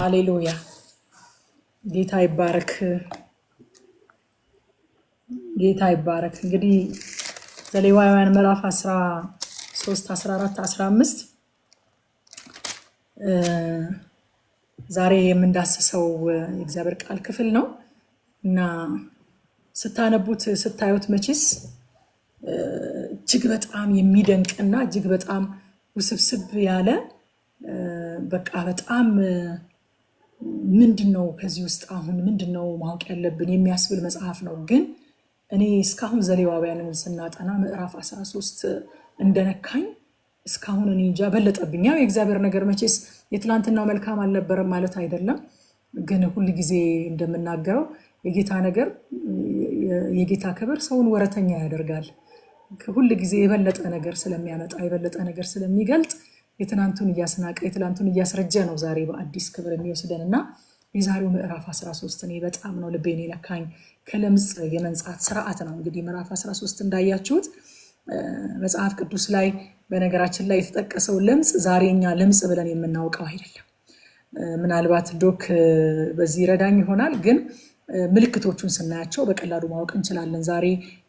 ሃሌሉያ ጌታ ይባረክ ጌታ ይባረክ። እንግዲህ ዘሌዋውያን ምዕራፍ 13 14 15 ዛሬ የምንዳስሰው የእግዚአብሔር ቃል ክፍል ነው እና ስታነቡት ስታዩት መቼስ እጅግ በጣም የሚደንቅና እጅግ በጣም ውስብስብ ያለ በቃ በጣም ምንድነው ከዚህ ውስጥ አሁን ምንድነው ማወቅ ያለብን የሚያስብል መጽሐፍ ነው። ግን እኔ እስካሁን ዘሌዋውያንን ስናጠና ምዕራፍ 13 እንደነካኝ እስካሁን እኔ እንጃ በለጠብኝ። ያው የእግዚአብሔር ነገር መቼስ የትላንትናው መልካም አልነበረም ማለት አይደለም። ግን ሁሉ ጊዜ እንደምናገረው የጌታ ነገር የጌታ ክብር ሰውን ወረተኛ ያደርጋል። ሁሉ ጊዜ የበለጠ ነገር ስለሚያመጣ የበለጠ ነገር ስለሚገልጥ የትናንቱን እያስናቀ የትላንቱን እያስረጀ ነው ዛሬ በአዲስ ክብር የሚወስደንና የዛሬው ምዕራፍ 13 እኔ በጣም ነው ልቤን የነካኝ። ከለምጽ የመንጻት ስርዓት ነው። እንግዲህ ምዕራፍ 13 እንዳያችሁት መጽሐፍ ቅዱስ ላይ በነገራችን ላይ የተጠቀሰው ለምጽ ዛሬኛ ለምጽ ብለን የምናውቀው አይደለም። ምናልባት ዶክ በዚህ ረዳኝ ይሆናል። ግን ምልክቶቹን ስናያቸው በቀላሉ ማወቅ እንችላለን። ዛሬ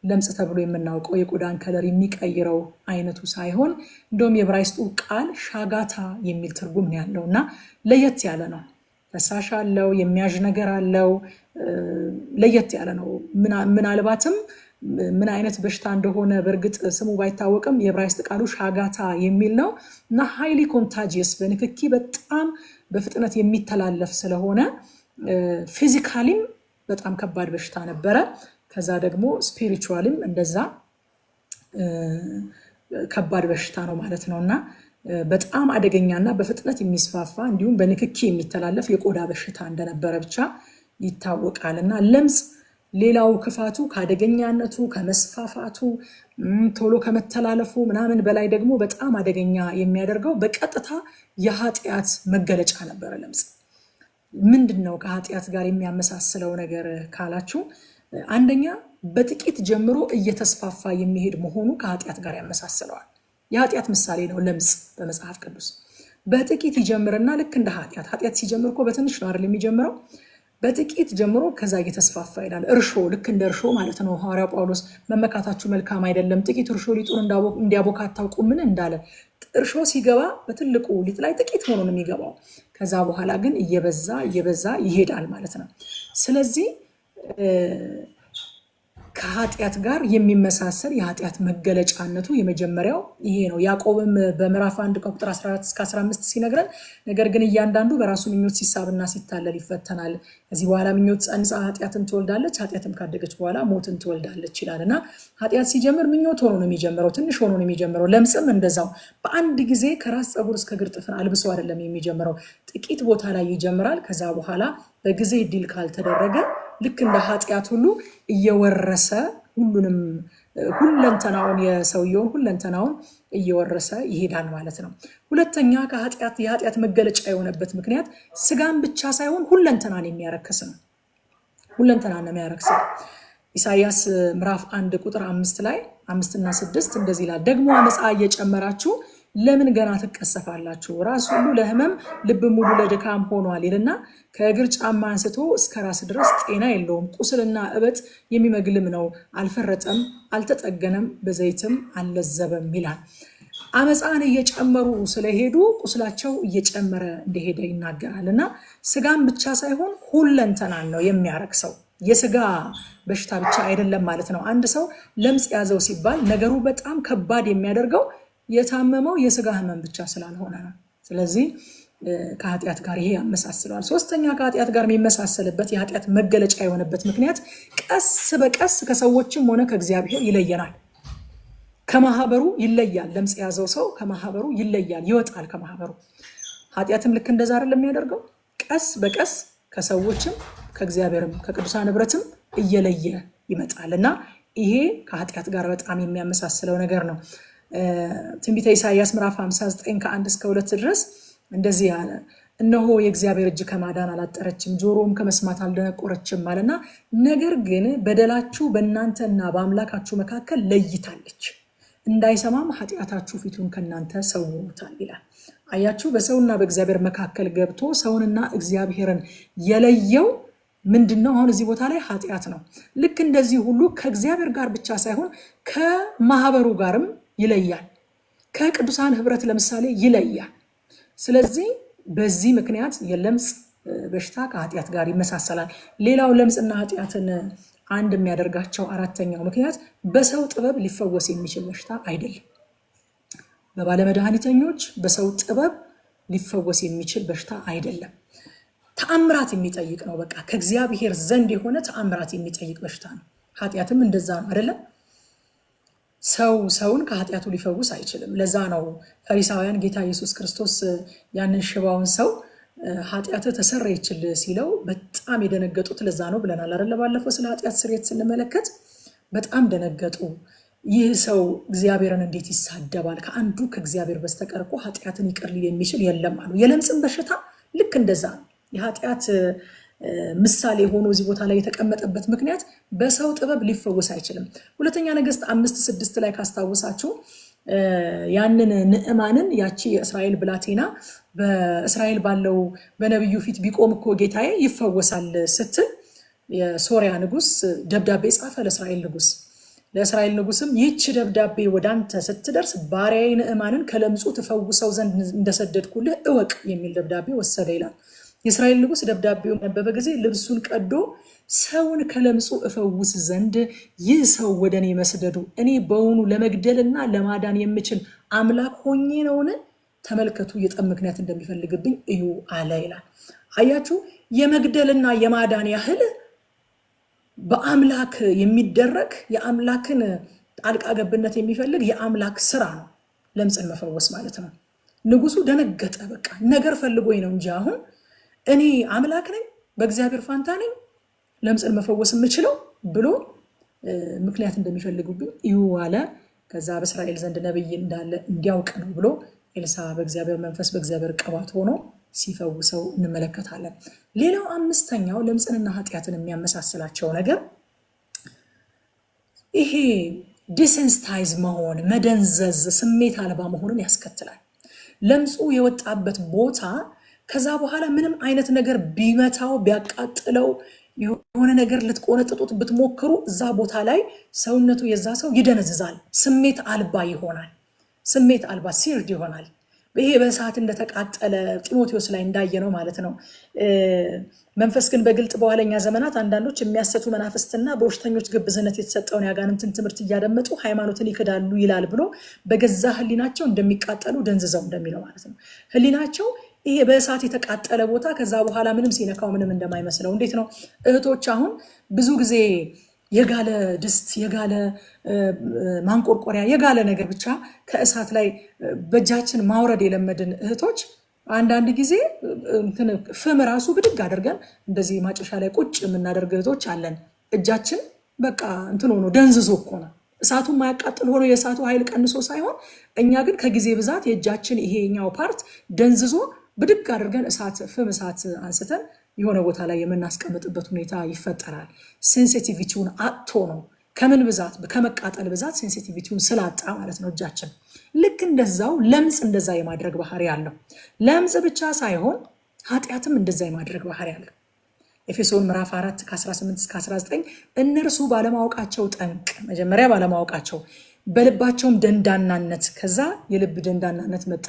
ለምጽ ተብሎ የምናውቀው የቆዳን ከለር የሚቀይረው አይነቱ ሳይሆን እንደውም የዕብራይስጡ ቃል ሻጋታ የሚል ትርጉም ነው ያለውና ለየት ያለ ነው። ፈሳሽ አለው፣ የሚያዥ ነገር አለው፣ ለየት ያለ ነው። ምናልባትም ምን አይነት በሽታ እንደሆነ በእርግጥ ስሙ ባይታወቅም የዕብራይስጥ ቃሉ ሻጋታ የሚል ነው እና ሃይሊ ኮንታጂየስ በንክኪ በጣም በፍጥነት የሚተላለፍ ስለሆነ ፊዚካሊም በጣም ከባድ በሽታ ነበረ። ከዛ ደግሞ ስፒሪቹዋልም እንደዛ ከባድ በሽታ ነው ማለት ነውና በጣም አደገኛና በፍጥነት የሚስፋፋ እንዲሁም በንክኪ የሚተላለፍ የቆዳ በሽታ እንደነበረ ብቻ ይታወቃልና ለምጽ ሌላው ክፋቱ ከአደገኛነቱ ከመስፋፋቱ ቶሎ ከመተላለፉ ምናምን በላይ ደግሞ በጣም አደገኛ የሚያደርገው በቀጥታ የኃጢአት መገለጫ ነበረ ለምጽ። ምንድነው ከኃጢአት ጋር የሚያመሳስለው ነገር ካላችሁ፣ አንደኛ በጥቂት ጀምሮ እየተስፋፋ የሚሄድ መሆኑ ከኃጢአት ጋር ያመሳስለዋል። የኃጢአት ምሳሌ ነው ለምጽ በመጽሐፍ ቅዱስ። በጥቂት ይጀምርና ልክ እንደ ኃጢአት ሲጀምር እኮ በትንሽ ነው አይደል የሚጀምረው? በጥቂት ጀምሮ ከዛ እየተስፋፋ ይላል። እርሾ ልክ እንደ እርሾ ማለት ነው። ሐዋርያው ጳውሎስ መመካታችሁ መልካም አይደለም፣ ጥቂት እርሾ ሊጡን እንዲያቦካ አታውቁምን እንዳለ፣ እርሾ ሲገባ በትልቁ ሊጥ ላይ ጥቂት ሆኖ ነው የሚገባው። ከዛ በኋላ ግን እየበዛ ይሄዳል ማለት ነው። ስለዚህ ከኃጢአት ጋር የሚመሳሰል የኃጢአት መገለጫነቱ የመጀመሪያው ይሄ ነው። ያዕቆብም በምዕራፍ 1 ቁጥር 14 እስከ 15 ሲነግረን ነገር ግን እያንዳንዱ በራሱ ምኞት ሲሳብና ሲታለል ይፈተናል። ከዚህ በኋላ ምኞት ጸንሳ ኃጢአትን ትወልዳለች፣ ኃጢአትም ካደገች በኋላ ሞትን ትወልዳለች ይላልና ኃጢአት ሲጀምር ምኞት ሆኖ ነው የሚጀምረው፣ ትንሽ ሆኖ ነው የሚጀምረው። ለምጽም እንደዛው በአንድ ጊዜ ከራስ ፀጉር እስከ እግር ጥፍር አልብሶ አይደለም የሚጀምረው። ጥቂት ቦታ ላይ ይጀምራል። ከዛ በኋላ በጊዜ ዲል ካልተደረገ ልክ እንደ ኃጢአት ሁሉ እየወረሰ ሁለንተናውን የሰውየውን ሁለንተናውን እየወረሰ ይሄዳል ማለት ነው። ሁለተኛ የኃጢአት መገለጫ የሆነበት ምክንያት ስጋን ብቻ ሳይሆን ሁለንተናን የሚያረክስ ነው። ሁለንተናን የሚያረክስ ኢሳይያስ ምዕራፍ 1 ቁጥር 5 ላይ 5 እና 6 እንደዚህ ይላል፣ ደግሞ አመፃ እየጨመራችሁ ለምን ገና ትቀሰፋላችሁ? ራስ ሁሉ ለህመም ልብ ሙሉ ለድካም ሆኗል ይልና ከእግር ጫማ አንስቶ እስከ ራስ ድረስ ጤና የለውም፣ ቁስልና እበጥ የሚመግልም ነው፣ አልፈረጠም፣ አልተጠገነም፣ በዘይትም አልለዘበም ይላል። አመፃን እየጨመሩ ስለሄዱ ቁስላቸው እየጨመረ እንደሄደ ይናገራል እና ስጋን ብቻ ሳይሆን ሁለንተናን ነው የሚያረክሰው። የስጋ በሽታ ብቻ አይደለም ማለት ነው። አንድ ሰው ለምጽ ያዘው ሲባል ነገሩ በጣም ከባድ የሚያደርገው የታመመው የስጋ ህመም ብቻ ስላልሆነ ነው። ስለዚህ ከኃጢአት ጋር ይሄ ያመሳስለዋል። ሶስተኛ ከኃጢአት ጋር የሚመሳሰልበት የኃጢአት መገለጫ የሆነበት ምክንያት ቀስ በቀስ ከሰዎችም ሆነ ከእግዚአብሔር ይለየናል። ከማህበሩ ይለያል። ለምጽ የያዘው ሰው ከማህበሩ ይለያል፣ ይወጣል ከማህበሩ። ኃጢአትም ልክ እንደዛ አይደለም የሚያደርገው። ቀስ በቀስ ከሰዎችም ከእግዚአብሔርም ከቅዱሳን ህብረትም እየለየ ይመጣል እና ይሄ ከኃጢአት ጋር በጣም የሚያመሳስለው ነገር ነው። ትንቢተ ኢሳይያስ ምዕራፍ 59 ከ1 እስከ 2 ድረስ እንደዚህ ያለ፣ እነሆ የእግዚአብሔር እጅ ከማዳን አላጠረችም፣ ጆሮም ከመስማት አልደነቆረችም አለና፣ ነገር ግን በደላችሁ በእናንተና በአምላካችሁ መካከል ለይታለች፣ እንዳይሰማም ኃጢአታችሁ ፊቱን ከናንተ ሰውሩታል ይላል። አያችሁ፣ በሰውና በእግዚአብሔር መካከል ገብቶ ሰውንና እግዚአብሔርን የለየው ምንድነው? አሁን እዚህ ቦታ ላይ ኃጢአት ነው። ልክ እንደዚህ ሁሉ ከእግዚአብሔር ጋር ብቻ ሳይሆን ከማህበሩ ጋርም ይለያል። ከቅዱሳን ህብረት ለምሳሌ ይለያል። ስለዚህ በዚህ ምክንያት የለምጽ በሽታ ከኃጢአት ጋር ይመሳሰላል። ሌላው ለምጽና ኃጢአትን አንድ የሚያደርጋቸው አራተኛው ምክንያት በሰው ጥበብ ሊፈወስ የሚችል በሽታ አይደለም። በባለመድኃኒተኞች በሰው ጥበብ ሊፈወስ የሚችል በሽታ አይደለም። ተአምራት የሚጠይቅ ነው። በቃ ከእግዚአብሔር ዘንድ የሆነ ተአምራት የሚጠይቅ በሽታ ነው። ኃጢአትም እንደዛ ነው አይደለም? ሰውን ከኃጢአቱ ሊፈውስ አይችልም። ለዛ ነው ፈሪሳውያን ጌታ ኢየሱስ ክርስቶስ ያንን ሽባውን ሰው ኃጢአትህ ተሰረየችል ሲለው በጣም የደነገጡት ለዛ ነው ብለናል አይደለ? ባለፈው ስለ ኃጢአት ስርየት ስንመለከት በጣም ደነገጡ። ይህ ሰው እግዚአብሔርን እንዴት ይሳደባል? ከአንዱ ከእግዚአብሔር በስተቀር እኮ ኃጢአትን ይቅር ሊል የሚችል የለም አሉ። የለምጽን በሽታ ልክ እንደዛ ነው። የኃጢአት ምሳሌ ሆኖ እዚህ ቦታ ላይ የተቀመጠበት ምክንያት በሰው ጥበብ ሊፈወስ አይችልም። ሁለተኛ ነገሥት 5:6 ላይ ካስታወሳችሁ ያንን ንዕማንን ያቺ የእስራኤል ብላቴና በእስራኤል ባለው በነብዩ ፊት ቢቆም እኮ ጌታዬ ይፈወሳል ስትል የሶሪያ ንጉስ ደብዳቤ ጻፈ ለእስራኤል ንጉስ። ለእስራኤል ንጉስም ይህች ደብዳቤ ወዳንተ ስትደርስ ባሪያዬ ንዕማንን ከለምጹ ትፈውሰው ዘንድ እንደሰደድኩልህ እወቅ የሚል ደብዳቤ ወሰደ ይላል። የእስራኤል ንጉስ ደብዳቤውን ያነበበ ጊዜ ልብሱን ቀዶ ሰውን ከለምጹ እፈውስ ዘንድ ይህ ሰው ወደ እኔ መስደዱ እኔ በውኑ ለመግደልና ለማዳን የምችል አምላክ ሆኜ ነውን? ተመልከቱ የጠብ ምክንያት እንደሚፈልግብኝ እዩ አለ ይላል። አያችሁ፣ የመግደልና የማዳን ያህል በአምላክ የሚደረግ የአምላክን ጣልቃ ገብነት የሚፈልግ የአምላክ ስራ ነው ለምጽን መፈወስ ማለት ነው። ንጉሱ ደነገጠ። በቃ ነገር ፈልጎኝ ነው እንጂ አሁን እኔ አምላክ ነኝ፣ በእግዚአብሔር ፋንታ ነኝ ለምጽን መፈወስ የምችለው ብሎ ምክንያት እንደሚፈልጉብኝ እዩ አለ። ከዛ በእስራኤል ዘንድ ነብይ እንዳለ እንዲያውቅ ነው ብሎ ኤልሳ በእግዚአብሔር መንፈስ በእግዚአብሔር ቅባት ሆኖ ሲፈውሰው እንመለከታለን። ሌላው አምስተኛው ለምጽንና ኃጢአትን የሚያመሳስላቸው ነገር ይሄ ዲሴንስታይዝ መሆን፣ መደንዘዝ፣ ስሜት አልባ መሆንን ያስከትላል። ለምጹ የወጣበት ቦታ ከዛ በኋላ ምንም አይነት ነገር ቢመታው ቢያቃጥለው የሆነ ነገር ልትቆነጥጡት ብትሞክሩ እዛ ቦታ ላይ ሰውነቱ የዛ ሰው ይደነዝዛል። ስሜት አልባ ይሆናል። ስሜት አልባ ሲርድ ይሆናል። ይሄ በእሳት እንደተቃጠለ ጢሞቴዎስ ላይ እንዳየነው ማለት ነው። መንፈስ ግን በግልጥ በኋለኛ ዘመናት አንዳንዶች የሚያሰቱ መናፍስትና በውሽተኞች ግብዝነት የተሰጠውን ያጋንንትን ትምህርት እያደመጡ ሃይማኖትን ይክዳሉ ይላል ብሎ በገዛ ሕሊናቸው እንደሚቃጠሉ ደንዝዘው እንደሚለው ማለት ነው። ሕሊናቸው ይሄ በእሳት የተቃጠለ ቦታ ከዛ በኋላ ምንም ሲነካው ምንም እንደማይመስለው። እንዴት ነው እህቶች አሁን ብዙ ጊዜ የጋለ ድስት፣ የጋለ ማንቆርቆሪያ፣ የጋለ ነገር ብቻ ከእሳት ላይ በእጃችን ማውረድ የለመድን እህቶች አንዳንድ ጊዜ ፍም ራሱ ብድግ አድርገን እንደዚህ ማጨሻ ላይ ቁጭ የምናደርግ እህቶች አለን። እጃችን በቃ እንትን ሆኖ ደንዝዞ እኮ ነው። እሳቱ ማያቃጥል ሆኖ የእሳቱ ኃይል ቀንሶ ሳይሆን እኛ ግን ከጊዜ ብዛት የእጃችን ይሄኛው ፓርት ደንዝዞ ብድግ አድርገን ፍም እሳት አንስተን የሆነ ቦታ ላይ የምናስቀምጥበት ሁኔታ ይፈጠራል። ሴንሲቲቪቲውን አጥቶ ነው። ከምን ብዛት ከመቃጠል ብዛት ሴንሲቲቪቲውን ስላጣ ማለት ነው እጃችን። ልክ እንደዛው ለምጽ እንደዛ የማድረግ ባህሪ አለው። ለምጽ ብቻ ሳይሆን ኃጢአትም እንደዛ የማድረግ ባህሪ አለው። ኤፌሶን ምዕራፍ 4 ከ18-19 እነርሱ ባለማወቃቸው ጠንቅ፣ መጀመሪያ ባለማወቃቸው በልባቸውም ደንዳናነት፣ ከዛ የልብ ደንዳናነት መጣ፣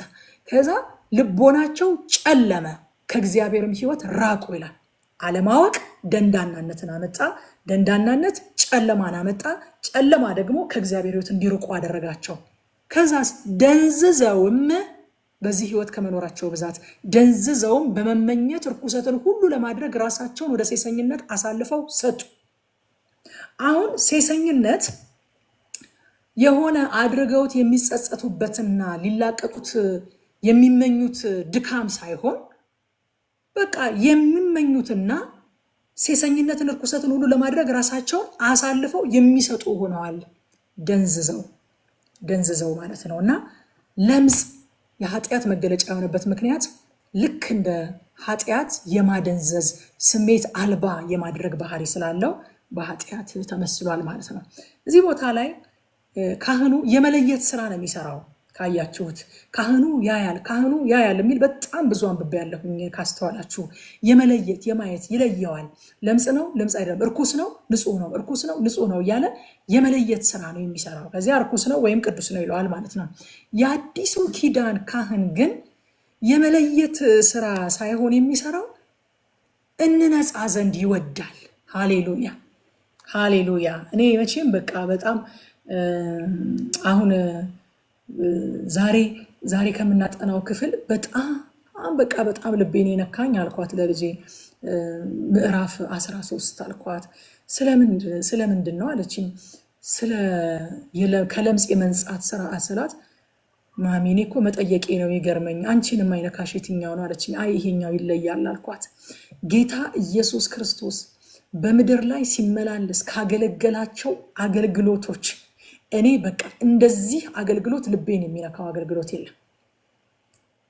ከዛ ልቦናቸው ጨለመ፣ ከእግዚአብሔርም ሕይወት ራቁ ይላል። አለማወቅ ደንዳናነትን አመጣ፣ ደንዳናነት ጨለማን አመጣ፣ ጨለማ ደግሞ ከእግዚአብሔር ሕይወት እንዲርቁ አደረጋቸው። ከዛስ ደንዝዘውም በዚህ ሕይወት ከመኖራቸው ብዛት ደንዝዘውም በመመኘት ርኩሰትን ሁሉ ለማድረግ ራሳቸውን ወደ ሴሰኝነት አሳልፈው ሰጡ። አሁን ሴሰኝነት የሆነ አድርገውት የሚጸጸቱበትና ሊላቀቁት የሚመኙት ድካም ሳይሆን በቃ የሚመኙትና ሴሰኝነትን ርኩሰትን ሁሉ ለማድረግ ራሳቸውን አሳልፈው የሚሰጡ ሆነዋል። ደንዝዘው ማለት ነው። እና ለምጽ የኃጢአት መገለጫ የሆነበት ምክንያት ልክ እንደ ኃጢአት የማደንዘዝ ስሜት አልባ የማድረግ ባህሪ ስላለው በኃጢአት ተመስሏል ማለት ነው። እዚህ ቦታ ላይ ካህኑ የመለየት ስራ ነው የሚሰራው። ካያችሁት ካህኑ ያያል የሚል በጣም ብዙ አንብቤ ያለሁኝ። ካስተዋላችሁ የመለየት የማየት ይለየዋል። ለምጽ ነው ለምጽ አይደለም፣ እርኩስ ነው ንጹህ ነው፣ እርኩስ ነው ንጹህ ነው እያለ የመለየት ስራ ነው የሚሰራው። ከዚያ እርኩስ ነው ወይም ቅዱስ ነው ይለዋል ማለት ነው። የአዲሱ ኪዳን ካህን ግን የመለየት ስራ ሳይሆን የሚሰራው እንነጻ ዘንድ ይወዳል። ሃሌሉያ ሃሌሉያ። እኔ መቼም በቃ በጣም አሁን ዛሬ ከምናጠናው ክፍል በጣም ልቤን የነካኝ አልኳት ለልጄ። ምዕራፍ 13 አልኳት። ስለምንድን ነው አለችኝ። ከለምጽ የመንጻት ስራ ስላት፣ ማሚ እኔ እኮ መጠየቄ ነው ይገርመኝ፣ አንቺን የማይነካሽ የትኛው ነው አለችኝ። አይ ይሄኛው ይለያል አልኳት። ጌታ ኢየሱስ ክርስቶስ በምድር ላይ ሲመላለስ ካገለገላቸው አገልግሎቶች እኔ በቃ እንደዚህ አገልግሎት ልቤን የሚነካው አገልግሎት የለም።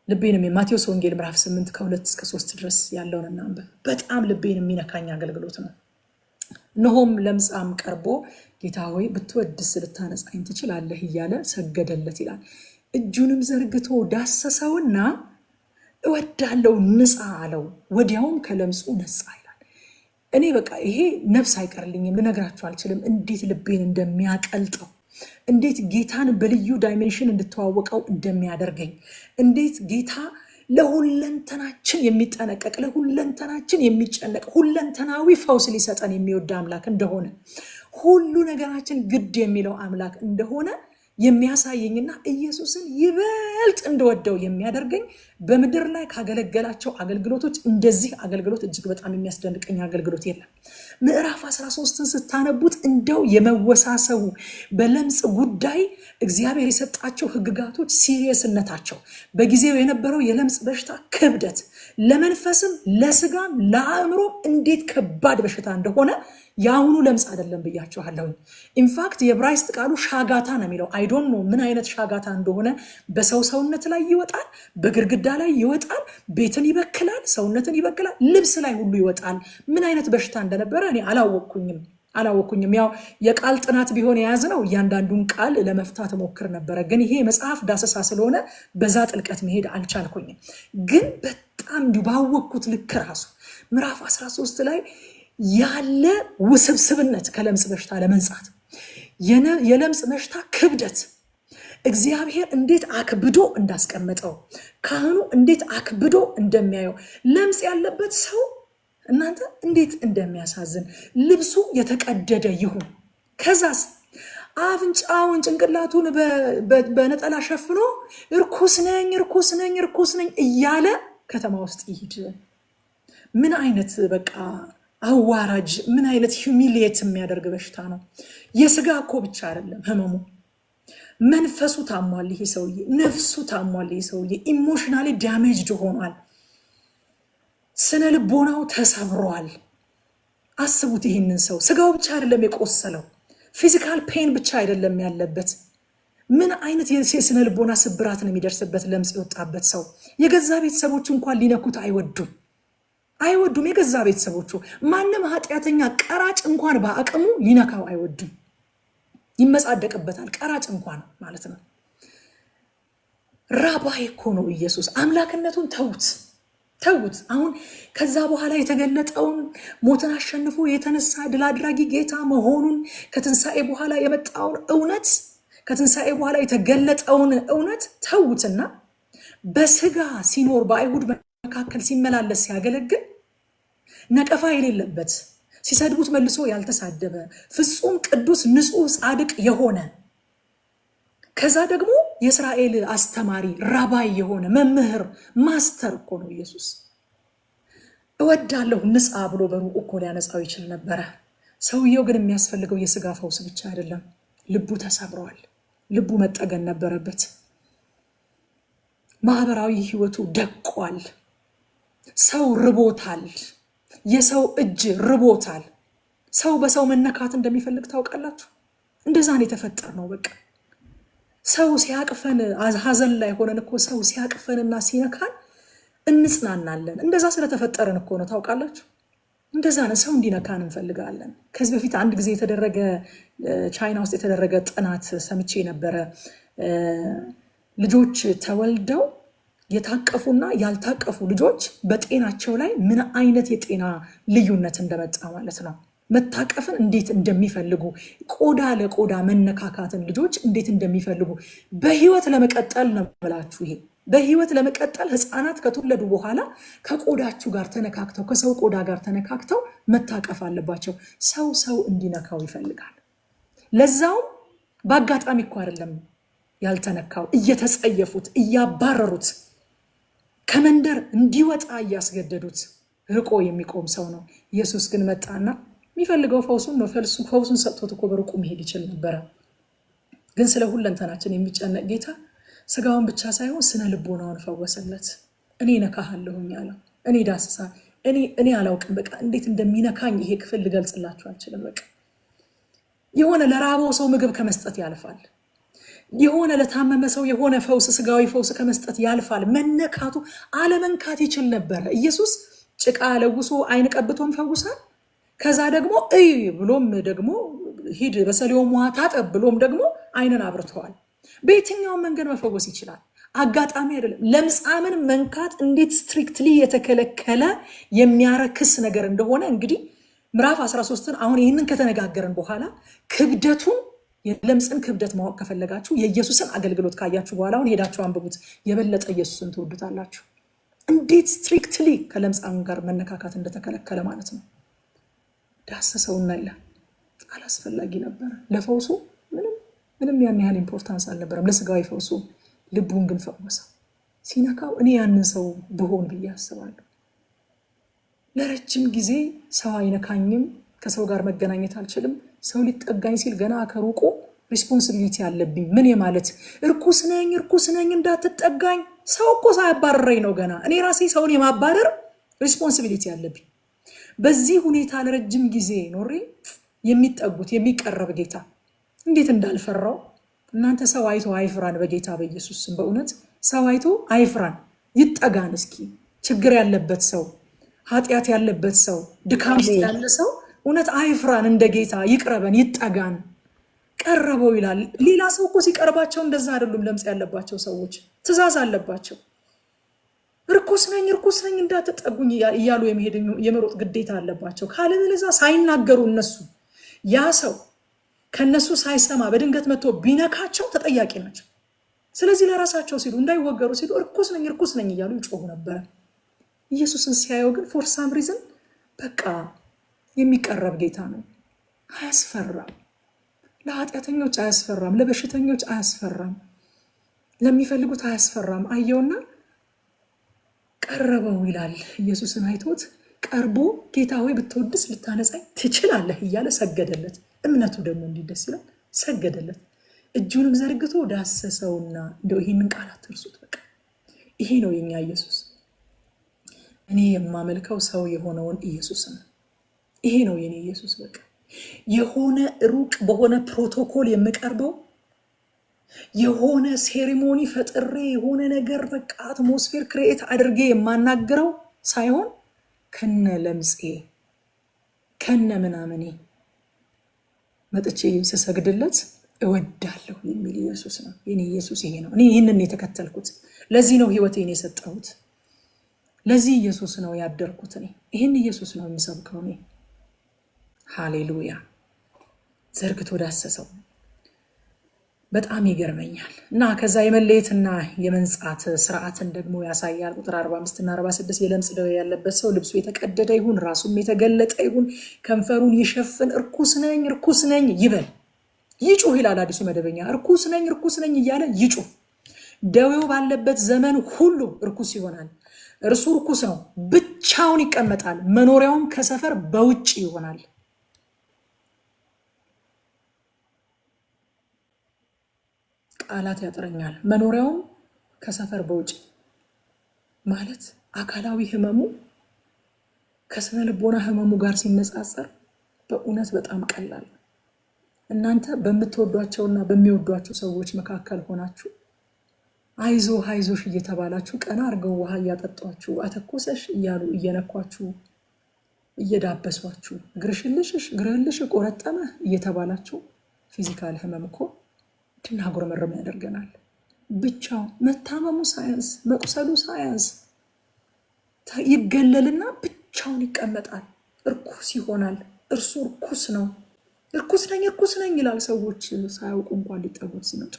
ልቤንም የማቴዎስ ወንጌል ምዕራፍ 8 ከ2-3 ድረስ ያለውን እናንብብ። በጣም ልቤን የሚነካኝ አገልግሎት ነው። እነሆም ለምጻም ቀርቦ ጌታ ሆይ ብትወድስ ልታነጻኝ ትችላለህ እያለ ሰገደለት ይላል። እጁንም ዘርግቶ ዳሰሰውና እወዳለሁ ንጻ አለው። ወዲያውም ከለምጹ ነጻ ይላል። እኔ በቃ ይሄ ነፍስ አይቀርልኝም፣ ልነግራችሁ አልችልም እንዴት ልቤን እንደሚያቀልጠው፣ እንዴት ጌታን በልዩ ዳይሜንሽን እንድተዋወቀው እንደሚያደርገኝ፣ እንዴት ጌታ ለሁለንተናችን የሚጠነቀቅ ለሁለንተናችን የሚጨነቅ ሁለንተናዊ ፈውስ ሊሰጠን የሚወድ አምላክ እንደሆነ፣ ሁሉ ነገራችን ግድ የሚለው አምላክ እንደሆነ የሚያሳየኝና ኢየሱስን ይበልጥ እንደወደው የሚያደርገኝ በምድር ላይ ካገለገላቸው አገልግሎቶች እንደዚህ አገልግሎት እጅግ በጣም የሚያስደንቀኝ አገልግሎት የለም። ምዕራፍ 13ን ስታነቡት እንደው የመወሳሰቡ በለምጽ ጉዳይ እግዚአብሔር የሰጣቸው ሕግጋቶች ሲሪየስነታቸው፣ በጊዜው የነበረው የለምጽ በሽታ ክብደት ለመንፈስም ለስጋም ለአእምሮ እንዴት ከባድ በሽታ እንደሆነ የአሁኑ ለምጽ አይደለም ብያችኋለሁ። ኢንፋክት የዕብራይስጥ ቃሉ ሻጋታ ነው የሚለው። አይዶን ነው ምን አይነት ሻጋታ እንደሆነ። በሰው ሰውነት ላይ ይወጣል፣ በግርግዳ ላይ ይወጣል፣ ቤትን ይበክላል፣ ሰውነትን ይበክላል፣ ልብስ ላይ ሁሉ ይወጣል። ምን አይነት በሽታ እንደነበረ እኔ አላወቅኩኝም። ያው የቃል ጥናት ቢሆን የያዝነው እያንዳንዱን ቃል ለመፍታት ሞክር ነበረ፣ ግን ይሄ መጽሐፍ ዳሰሳ ስለሆነ በዛ ጥልቀት መሄድ አልቻልኩኝም። ግን በጣም ባወቅኩት ልክ ራሱ ምዕራፍ 13 ላይ ያለ ውስብስብነት ከለምጽ በሽታ ለመንጻት የለምጽ በሽታ ክብደት እግዚአብሔር እንዴት አክብዶ እንዳስቀመጠው፣ ካህኑ እንዴት አክብዶ እንደሚያየው፣ ለምጽ ያለበት ሰው እናንተ እንዴት እንደሚያሳዝን፣ ልብሱ የተቀደደ ይሁን፣ ከዛስ አፍንጫውን ጭንቅላቱን በነጠላ ሸፍኖ እርኩስ ነኝ እያለ ከተማ ውስጥ ይሂድ። ምን አይነት በቃ አዋራጅ፣ ምን አይነት ሂዩሚሊየት የሚያደርግ በሽታ ነው። የስጋ እኮ ብቻ አይደለም ህመሙ፣ መንፈሱ ታሟል ይሄ ሰውዬ፣ ነፍሱ ታሟል ይሄ ሰውዬ፣ ኢሞሽናሊ ዳሜጅድ ሆኗል፣ ስነ ልቦናው ተሰብሯል። አስቡት ይህንን ሰው። ስጋው ብቻ አይደለም የቆሰለው፣ ፊዚካል ፔን ብቻ አይደለም ያለበት፣ ምን አይነት የስነ ልቦና ስብራት ነው የሚደርስበት ለምጽ የወጣበት ሰው። የገዛ ቤተሰቦቹ እንኳን ሊነኩት አይወዱም። የገዛ ቤተሰቦቹ። ማንም ኃጢአተኛ ቀራጭ እንኳን በአቅሙ ሊነካው አይወድም፣ ይመጻደቅበታል። ቀራጭ እንኳን ማለት ነው። ራባይ እኮ ነው ኢየሱስ። አምላክነቱን ተውት። አሁን ከዛ በኋላ የተገለጠውን ሞትን አሸንፎ የተነሳ ድል አድራጊ ጌታ መሆኑን፣ ከትንሣኤ በኋላ የመጣውን እውነት፣ ከትንሣኤ በኋላ የተገለጠውን እውነት ተውትና በስጋ ሲኖር በአይሁድ መካከል ሲመላለስ ሲያገለግል ነቀፋ የሌለበት፣ ሲሰድቡት መልሶ ያልተሳደበ፣ ፍጹም ቅዱስ ንጹህ ጻድቅ የሆነ፣ ከዛ ደግሞ የእስራኤል አስተማሪ ራባይ የሆነ መምህር ማስተር እኮ ነው ኢየሱስ። እወዳለሁ ንጻ ብሎ በሩቁ እኮ ሊያነጻው ይችል ነበረ። ሰውየው ግን የሚያስፈልገው የስጋ ፈውስ ብቻ አይደለም። ልቡ ተሰብሯል። ልቡ መጠገን ነበረበት። ማህበራዊ ህይወቱ ደቋል። ሰው ርቦታል። የሰው እጅ ርቦታል። ሰው በሰው መነካት እንደሚፈልግ ታውቃላችሁ። እንደዛ ነው የተፈጠርነው። በቃ ሰው ሲያቅፈን፣ ሀዘን ላይ ሆነን እኮ ሰው ሲያቅፈንና ሲነካን እንጽናናለን። እንደዛ ስለተፈጠረን እኮ ነው ታውቃላችሁ። እንደዛ ነው። ሰው እንዲነካን እንፈልጋለን። ከዚህ በፊት አንድ ጊዜ የተደረገ ቻይና ውስጥ የተደረገ ጥናት ሰምቼ ነበረ። ልጆች ተወልደው የታቀፉና ያልታቀፉ ልጆች በጤናቸው ላይ ምን አይነት የጤና ልዩነት እንደመጣ ማለት ነው። መታቀፍን እንዴት እንደሚፈልጉ፣ ቆዳ ለቆዳ መነካካትን ልጆች እንዴት እንደሚፈልጉ በህይወት ለመቀጠል ነው ብላችሁ ይሄ በህይወት ለመቀጠል ህፃናት ከተወለዱ በኋላ ከቆዳችሁ ጋር ተነካክተው ከሰው ቆዳ ጋር ተነካክተው መታቀፍ አለባቸው። ሰው እንዲነካው ይፈልጋል። ለዛውም በአጋጣሚ እኮ አይደለም ያልተነካው፣ እየተጸየፉት እያባረሩት ከመንደር እንዲወጣ እያስገደዱት ርቆ የሚቆም ሰው ነው። ኢየሱስ ግን መጣና የሚፈልገው ፈውሱን ነው። ፈውሱን ሰጥቶት እኮ በርቁ መሄድ ይችል ነበረ። ግን ስለ ሁለንተናችን የሚጨነቅ ጌታ ስጋውን ብቻ ሳይሆን ስነ ልቦናውን ፈወሰለት። እኔ ነካሃለሁኝ አለው። እኔ ዳስሳ እኔ አላውቅም። በቃ እንዴት እንደሚነካኝ ይሄ ክፍል ልገልጽላችሁ አልችልም። በቃ የሆነ ለራበው ሰው ምግብ ከመስጠት ያልፋል። የሆነ ለታመመ ሰው የሆነ ፈውስ ስጋዊ ፈውስ ከመስጠት ያልፋል። መነካቱ አለመንካት ይችል ነበረ። ኢየሱስ ጭቃ ለውሶ አይን ቀብቶም ፈውሳል። ከዛ ደግሞ እይ ብሎም ደግሞ ሂድ በሰሊሆም ውሃ ታጠብ ብሎም ደግሞ አይንን አብርተዋል። በየትኛውም መንገድ መፈወስ ይችላል። አጋጣሚ አይደለም። ለምጻምን መንካት እንዴት ስትሪክትሊ የተከለከለ የሚያረክስ ነገር እንደሆነ እንግዲህ ምዕራፍ 13ን አሁን ይህንን ከተነጋገርን በኋላ ክብደቱን የለምጽን ክብደት ማወቅ ከፈለጋችሁ የኢየሱስን አገልግሎት ካያችሁ በኋላ አሁን ሄዳችሁ አንብቡት። የበለጠ ኢየሱስን ትወዱታላችሁ። እንዴት ስትሪክትሊ ከለምጻም ጋር መነካካት እንደተከለከለ ማለት ነው። ዳሰሰውና ይላል አላስፈላጊ ነበረ። ለፈውሱ ምንም ያን ያህል ኢምፖርታንስ አልነበረም፣ ለስጋዊ ፈውሱ። ልቡን ግን ፈወሰው። ሲነካው እኔ ያንን ሰው ብሆን ብዬ አስባለሁ። ለረጅም ጊዜ ሰው አይነካኝም፣ ከሰው ጋር መገናኘት አልችልም፣ ሰው ሊጠጋኝ ሲል ገና ከሩቁ ሪስፖንሲቢሊቲ አለብኝ። ምን የማለት እርኩስ ነኝ እንዳትጠጋኝ። ሰው እኮ ሳያባረረኝ ነው ገና እኔ ራሴ ሰውን የማባረር ሪስፖንሲቢሊቲ አለብኝ። በዚህ ሁኔታ ለረጅም ጊዜ ኖሬ የሚጠጉት የሚቀረብ ጌታ እንዴት እንዳልፈራው እናንተ። ሰው አይቶ አይፍራን፣ በጌታ በኢየሱስ ስም በእውነት ሰው አይቶ አይፍራን። ይጠጋን እስኪ። ችግር ያለበት ሰው፣ ኃጢአት ያለበት ሰው፣ ድካም ውስጥ ያለ ሰው እውነት አይፍራን። እንደ ጌታ ይቅረበን፣ ይጠጋን። ቀረበው ይላል። ሌላ ሰው እኮ ሲቀርባቸው እንደዛ አይደሉም። ለምጽ ያለባቸው ሰዎች ትእዛዝ አለባቸው። እርኩስ ነኝ እንዳትጠጉኝ እያሉ የመሮጥ ግዴታ አለባቸው። ካለበለዚያ ሳይናገሩ እነሱ ያ ሰው ከነሱ ሳይሰማ በድንገት መጥቶ ቢነካቸው ተጠያቂ ናቸው። ስለዚህ ለራሳቸው ሲሉ እንዳይወገሩ ሲሉ እርኩስ ነኝ እያሉ ይጮሁ ነበር። ኢየሱስን ሲያየው ግን ፎር ሳም ሪዝን በቃ የሚቀረብ ጌታ ነው። አያስፈራም። ለኃጢአተኞች አያስፈራም፣ ለበሽተኞች አያስፈራም፣ ለሚፈልጉት አያስፈራም። አየውና ቀረበው ይላል። ኢየሱስን አይቶት ቀርቦ ጌታ ሆይ ብትወድስ ልታነጻኝ ትችላለህ እያለ ሰገደለት። እምነቱ ደግሞ እንዲደስ ይላል። ሰገደለት። እጁንም ዘርግቶ ዳሰሰውና እንደው ይህንን ቃል አትርሱት። በቃ ይሄ ነው የኛ ኢየሱስ። እኔ የማመልከው ሰው የሆነውን ኢየሱስ ነው። ይሄ ነው የኔ ኢየሱስ። በቃ የሆነ ሩቅ በሆነ ፕሮቶኮል የምቀርበው የሆነ ሴሪሞኒ ፈጥሬ የሆነ ነገር በቃ አትሞስፌር ክሬኤት አድርጌ የማናገረው ሳይሆን ከነ ለምጼ ከነ ምናምኔ መጥቼ ስሰግድለት እወዳለሁ የሚል ኢየሱስ ነው የኔ ኢየሱስ። ይሄ ነው። እኔ ይህንን የተከተልኩት። ለዚህ ነው ህይወቴን የሰጠሁት። ለዚህ ኢየሱስ ነው ያደርኩት። እኔ ይህን ኢየሱስ ነው የምሰብከው። እኔ ሃሌሉያ። ዘርግቶ ዳሰሰው። በጣም ይገርመኛል። እና ከዛ የመለየትና የመንጻት ስርዓትን ደግሞ ያሳያል። ቁጥር 45 እና 46 የለምጽ ደዌ ያለበት ሰው ልብሱ የተቀደደ ይሁን ራሱም የተገለጠ ይሁን ከንፈሩን ይሸፍን፣ እርኩስ ነኝ ይበል፣ ይጩህ ይላል አዲሱ መደበኛ። እርኩስ ነኝ እያለ ይጩህ። ደዌው ባለበት ዘመን ሁሉ እርኩስ ይሆናል። እርሱ እርኩስ ነው፣ ብቻውን ይቀመጣል፣ መኖሪያውም ከሰፈር በውጭ ይሆናል። ቃላት ያጥረኛል። መኖሪያውም ከሰፈር በውጭ ማለት አካላዊ ህመሙ ከስነ ልቦና ህመሙ ጋር ሲነጻጸር በእውነት በጣም ቀላል። እናንተ በምትወዷቸውና በሚወዷቸው ሰዎች መካከል ሆናችሁ አይዞሽ እየተባላችሁ ቀና አርገው ውሃ እያጠጧችሁ አተኮሰሽ እያሉ እየነኳችሁ እየዳበሷችሁ ግርህልሽ ቆረጠመ እየተባላችሁ ፊዚካል ህመም እኮ እንድናጉረመርም ያደርገናል። ብቻው መታመሙ ሳያንስ መቁሰሉ ሳያንስ ይገለልና ብቻውን ይቀመጣል፣ እርኩስ ይሆናል። እርሱ እርኩስ ነው። እርኩስ ነኝ ይላል። ሰዎች ሳያውቁ እንኳን ሊጠጉት ሲመጡ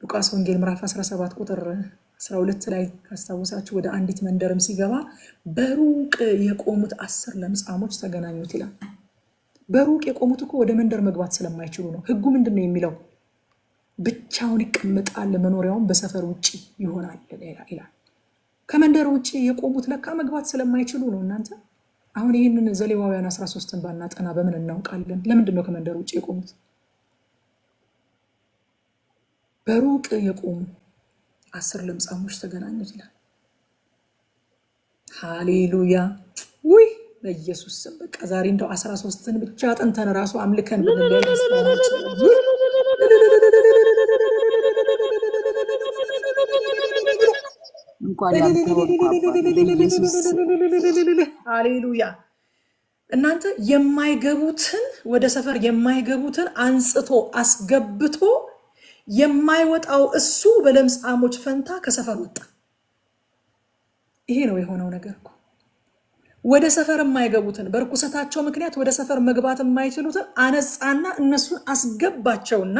ሉቃስ ወንጌል ምዕራፍ 17 ቁጥር 12 ላይ ካስታወሳችሁ ወደ አንዲት መንደርም ሲገባ በሩቅ የቆሙት 10 ለምጻሞች ተገናኙት ይላል። በሩቅ የቆሙት እኮ ወደ መንደር መግባት ስለማይችሉ ነው። ህጉ ምንድነው የሚለው? ብቻውን ይቀመጣል፣ መኖሪያውን በሰፈር ውጪ ይሆናል ይላል። ከመንደር ውጪ የቆሙት ለካ መግባት ስለማይችሉ ነው። እናንተ አሁን ይህንን ዘሌዋውያን 13ን ባናጠና በምን እናውቃለን? ለምንድነው ከመንደር ውጪ የቆሙት? በሩቅ የቆሙ 10 ለምጻሞች ተገናኙት ይላል። ሃሌሉያ! ውይ በኢየሱስ ስም በቃ ዛሬ እንደው 13ን ብቻ አጥንተን ራሱ አምልከን ሃሌሉያ! እናንተ የማይገቡትን ወደ ሰፈር የማይገቡትን አንጽቶ አስገብቶ የማይወጣው እሱ በለምጻሞች ፈንታ ከሰፈር ወጣ። ይሄ ነው የሆነው ነገር እኮ። ወደ ሰፈር የማይገቡትን በርኩሰታቸው ምክንያት ወደ ሰፈር መግባት የማይችሉትን አነጻና እነሱን አስገባቸውና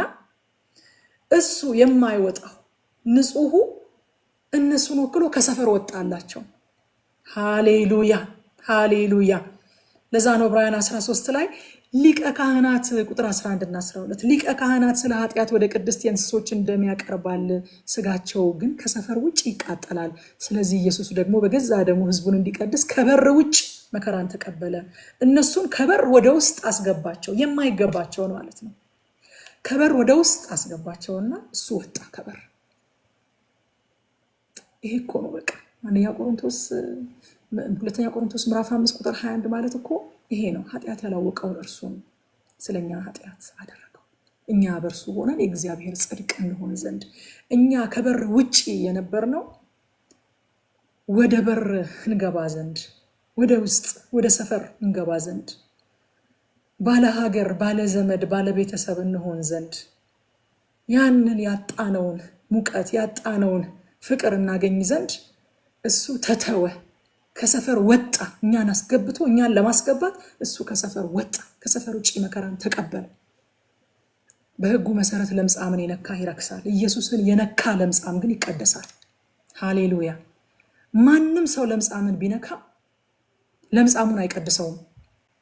እሱ የማይወጣው ንጹሑ እነሱን ወክሎ ከሰፈር ወጣላቸው። ሃሌሉያ ሃሌሉያ! ለዛ ነው ዕብራውያን 13 ላይ ሊቀ ካህናት ቁጥር 11 እና 12 ሊቀ ካህናት ስለ ኃጢአት ወደ ቅድስት የእንስሶች እንደሚያቀርባል፣ ስጋቸው ግን ከሰፈር ውጭ ይቃጠላል። ስለዚህ ኢየሱስ ደግሞ በገዛ ደሙ ሕዝቡን እንዲቀድስ ከበር ውጭ መከራን ተቀበለ። እነሱን ከበር ወደ ውስጥ አስገባቸው፣ የማይገባቸውን ማለት ነው። ከበር ወደ ውስጥ አስገባቸውና እሱ ወጣ ከበር። ይሄ እኮ ነው በቃ ሁለተኛ ቆሮንቶስ ምዕራፍ 5 ቁጥር 21 ማለት እኮ ይሄ ነው። ኃጢአት ያላወቀውን እርሱን ስለኛ ኃጢአት አደረገው፣ እኛ በእርሱ ሆነን የእግዚአብሔር ጽድቅ እንሆን ዘንድ። እኛ ከበር ውጪ የነበርነው ወደ በር እንገባ ዘንድ፣ ወደ ውስጥ ወደ ሰፈር እንገባ ዘንድ፣ ባለ ሀገር ባለ ዘመድ ባለ ቤተሰብ እንሆን ዘንድ፣ ያንን ያጣነውን ሙቀት ያጣነውን ፍቅር እናገኝ ዘንድ እሱ ተተወ፣ ከሰፈር ወጣ። እኛን አስገብቶ እኛን ለማስገባት እሱ ከሰፈር ወጣ፣ ከሰፈር ውጭ መከራን ተቀበለ። በሕጉ መሰረት ለምጻምን የነካ ይረክሳል። ኢየሱስን የነካ ለምጻም ግን ይቀደሳል። ሃሌሉያ! ማንም ሰው ለምጻምን ቢነካ ለምጻሙን አይቀድሰውም።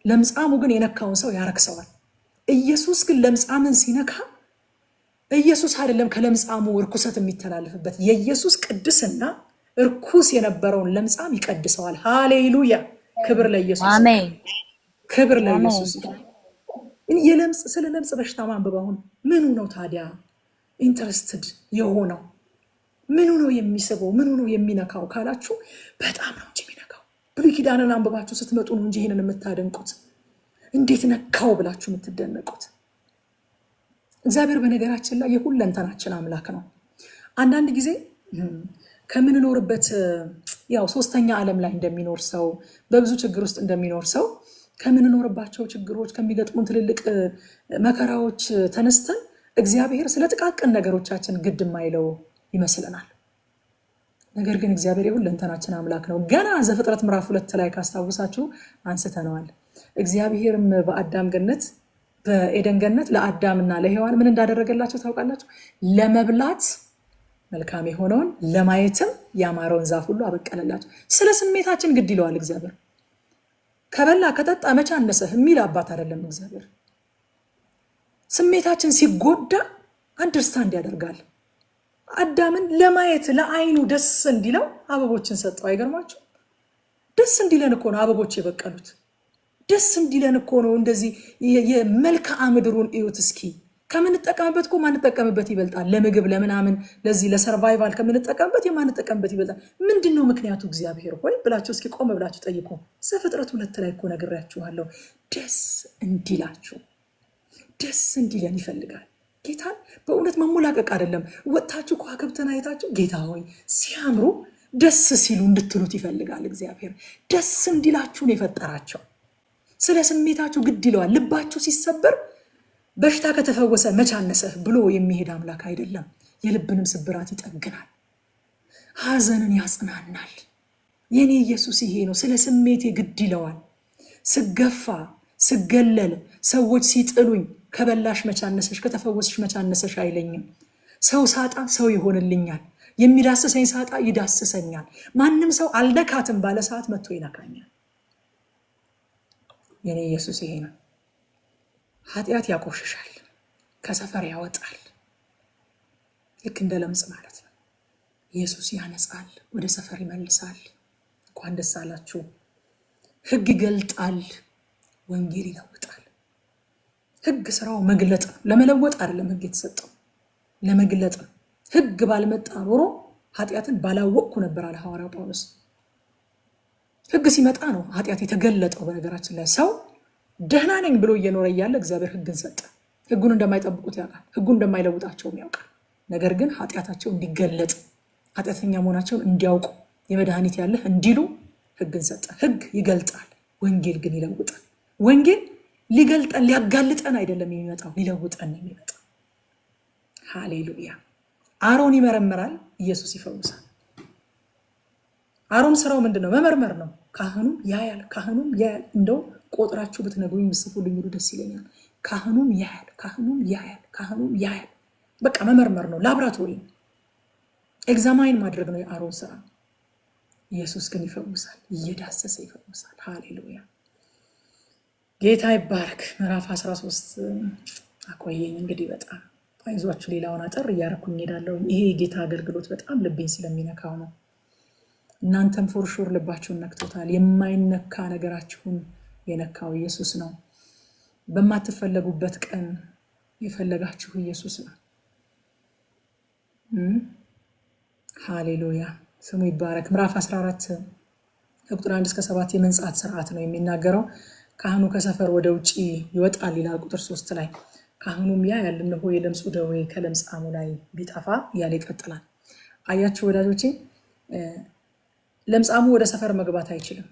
ለምጻሙ ግን የነካውን ሰው ያረክሰዋል። ኢየሱስ ግን ለምጻምን ሲነካ ኢየሱስ አይደለም ከለምጻሙ እርኩሰት የሚተላለፍበት፣ የኢየሱስ ቅድስና እርኩስ የነበረውን ለምጻም ይቀድሰዋል። ሃሌሉያ! ክብር ለኢየሱስ፣ አሜን። ክብር ለኢየሱስ። ስለ ለምጽ በሽታ ማንበብ አሁን ምኑ ነው ታዲያ ኢንተረስትድ የሆነው? ምኑ ነው የሚስበው? ምኑ ነው የሚነካው ካላችሁ በጣም ነው እንጂ የሚነካው። ብሉይ ኪዳንን አንብባችሁ ስትመጡ ነው እንጂ ይህንን የምታደንቁት፣ እንዴት ነካው ብላችሁ የምትደነቁት። እግዚአብሔር በነገራችን ላይ የሁለንተናችን አምላክ ነው። አንዳንድ ጊዜ ከምንኖርበት ያው ሶስተኛ ዓለም ላይ እንደሚኖር ሰው፣ በብዙ ችግር ውስጥ እንደሚኖር ሰው ከምንኖርባቸው ችግሮች ከሚገጥሙን ትልልቅ መከራዎች ተነስተን እግዚአብሔር ስለ ጥቃቅን ነገሮቻችን ግድ የማይለው ይመስለናል። ነገር ግን እግዚአብሔር የሁለንተናችን አምላክ ነው። ገና ዘፍጥረት ምዕራፍ 2 ላይ ካስታውሳችሁ አንስተነዋል። እግዚአብሔርም በአዳም ገነት በኤደን ገነት ለአዳምና ለሔዋን ምን እንዳደረገላቸው ታውቃላችሁ? ለመብላት መልካም የሆነውን ለማየትም ያማረውን ዛፍ ሁሉ አበቀለላቸው። ስለ ስሜታችን ግድ ይለዋል እግዚአብሔር። ከበላ ከጠጣ መቼ አነሰህ የሚል አባት አይደለም እግዚአብሔር። ስሜታችን ሲጎዳ አንደርስታንድ ያደርጋል። አዳምን ለማየት ለአይኑ ደስ እንዲለው አበቦችን ሰጠው። አይገርማችሁ? ደስ እንዲለን እኮ ነው አበቦች የበቀሉት። ደስ እንዲለን እኮ ነው። እንደዚህ የመልክዓ ምድሩን እዩት እስኪ። ከምንጠቀምበት እኮ ማንጠቀምበት ይበልጣል። ለምግብ ለምናምን ለዚህ ለሰርቫይቫል ከምንጠቀምበት የማንጠቀምበት ይበልጣል። ምንድነው ምክንያቱ? እግዚአብሔር ሆይ ብላችሁ እስኪ ቆም ብላችሁ ጠይቁ። ዘፍጥረት 2 ላይ እኮ ነግራችኋለሁ። ደስ እንዲላችሁ ደስ እንዲለን ይፈልጋል። ጌታን በእውነት መሞላቀቅ አይደለም። ወጥታችሁ ከዋክብትን አይታችሁ ጌታ ሆይ ሲያምሩ ደስ ሲሉ እንድትሉት ይፈልጋል እግዚአብሔር። ደስ እንዲላችሁን የፈጠራቸው። ስለ ስሜታችሁ ግድ ይለዋል። ልባችሁ ሲሰበር በሽታ ከተፈወሰ መቻነሰህ ብሎ የሚሄድ አምላክ አይደለም። የልብንም ስብራት ይጠግናል፣ ሐዘንን ያጽናናል። የኔ ኢየሱስ ይሄ ነው። ስለ ስሜቴ ግድ ይለዋል። ስገፋ ስገለል ሰዎች ሲጥሉኝ ከበላሽ መቻነሰሽ ከተፈወስሽ መቻነሰሽ አይለኝም። ሰው ሳጣ ሰው ይሆንልኛል። የሚዳስሰኝ ሳጣ ይዳስሰኛል። ማንም ሰው አልደካትም ባለ ሰዓት መጥቶ ይነካኛል። የኔ ኢየሱስ ይሄ ነው። ኃጢአት ያቆሽሻል፣ ከሰፈር ያወጣል። ልክ እንደ ለምጽ ማለት ነው። ኢየሱስ ያነጻል፣ ወደ ሰፈር ይመልሳል። እንኳን ደስ አላችሁ። ሕግ ይገልጣል፣ ወንጌል ይለውጣል። ሕግ ስራው መግለጥ ነው፣ ለመለወጥ አይደለም። ሕግ የተሰጠው ለመግለጥ ነው። ሕግ ባልመጣ ኖሮ ኃጢአትን ባላወቅኩ ነበር አለ ሐዋርያው ጳውሎስ። ሕግ ሲመጣ ነው ኃጢአት የተገለጠው። በነገራችን ላይ ሰው ደህና ነኝ ብሎ እየኖረ እያለ እግዚአብሔር ሕግን ሰጠ። ሕጉን እንደማይጠብቁት ያውቃል፣ ሕጉን እንደማይለውጣቸውም ያውቃል። ነገር ግን ኃጢአታቸው እንዲገለጥ፣ ኃጢአተኛ መሆናቸውን እንዲያውቁ፣ የመድኃኒት ያለህ እንዲሉ ሕግን ሰጠ። ሕግ ይገልጣል፣ ወንጌል ግን ይለውጣል። ወንጌል ሊገልጠን ሊያጋልጠን አይደለም የሚመጣው፣ ሊለውጠን ነው የሚመጣው። ሃሌሉያ። አሮን ይመረምራል፣ ኢየሱስ ይፈውሳል። አሮን ስራው ምንድነው? መመርመር ነው። ካህኑም ያያል፣ ካህኑም ያያል። እንደው ቆጥራችሁ ብትነግሩኝ ምጽፉልኝ ሁሉ ደስ ይለኛል። ካህኑም ያያል፣ ካህኑም ያያል፣ ካህኑም ያያል። በቃ መመርመር ነው። ላብራቶሪ ኤግዛማይን ማድረግ ነው የአሮን ስራ። ኢየሱስ ግን ይፈውሳል፣ እየዳሰሰ ይፈውሳል። ሃሌሉያ። ጌታ ይባረክ። ምዕራፍ 13 አቆየኝ። እንግዲህ በጣም አይዟችሁ፣ ሌላውን አጠር እያረኩኝ ሄዳለሁ። ይሄ የጌታ አገልግሎት በጣም ልቤን ስለሚነካው ነው። እናንተም ፎርሹር ልባችሁን ነክቶታል። የማይነካ ነገራችሁን የነካው ኢየሱስ ነው። በማትፈለጉበት ቀን የፈለጋችሁ ኢየሱስ ነው። ሃሌሉያ፣ ስሙ ይባረክ። ምዕራፍ 14 ቁጥር 1 እስከ 7 የመንጻት ስርዓት ነው የሚናገረው። ካህኑ ከሰፈር ወደ ውጪ ይወጣል ይላል ቁጥር 3 ላይ። ካህኑም ያያል፣ እነሆ የለምጹ ደዌ ከለምጻሙ ላይ ቢጠፋ እያለ ይቀጥላል። አያችሁ ወዳጆቼ፣ ለምጻሙ ወደ ሰፈር መግባት አይችልም።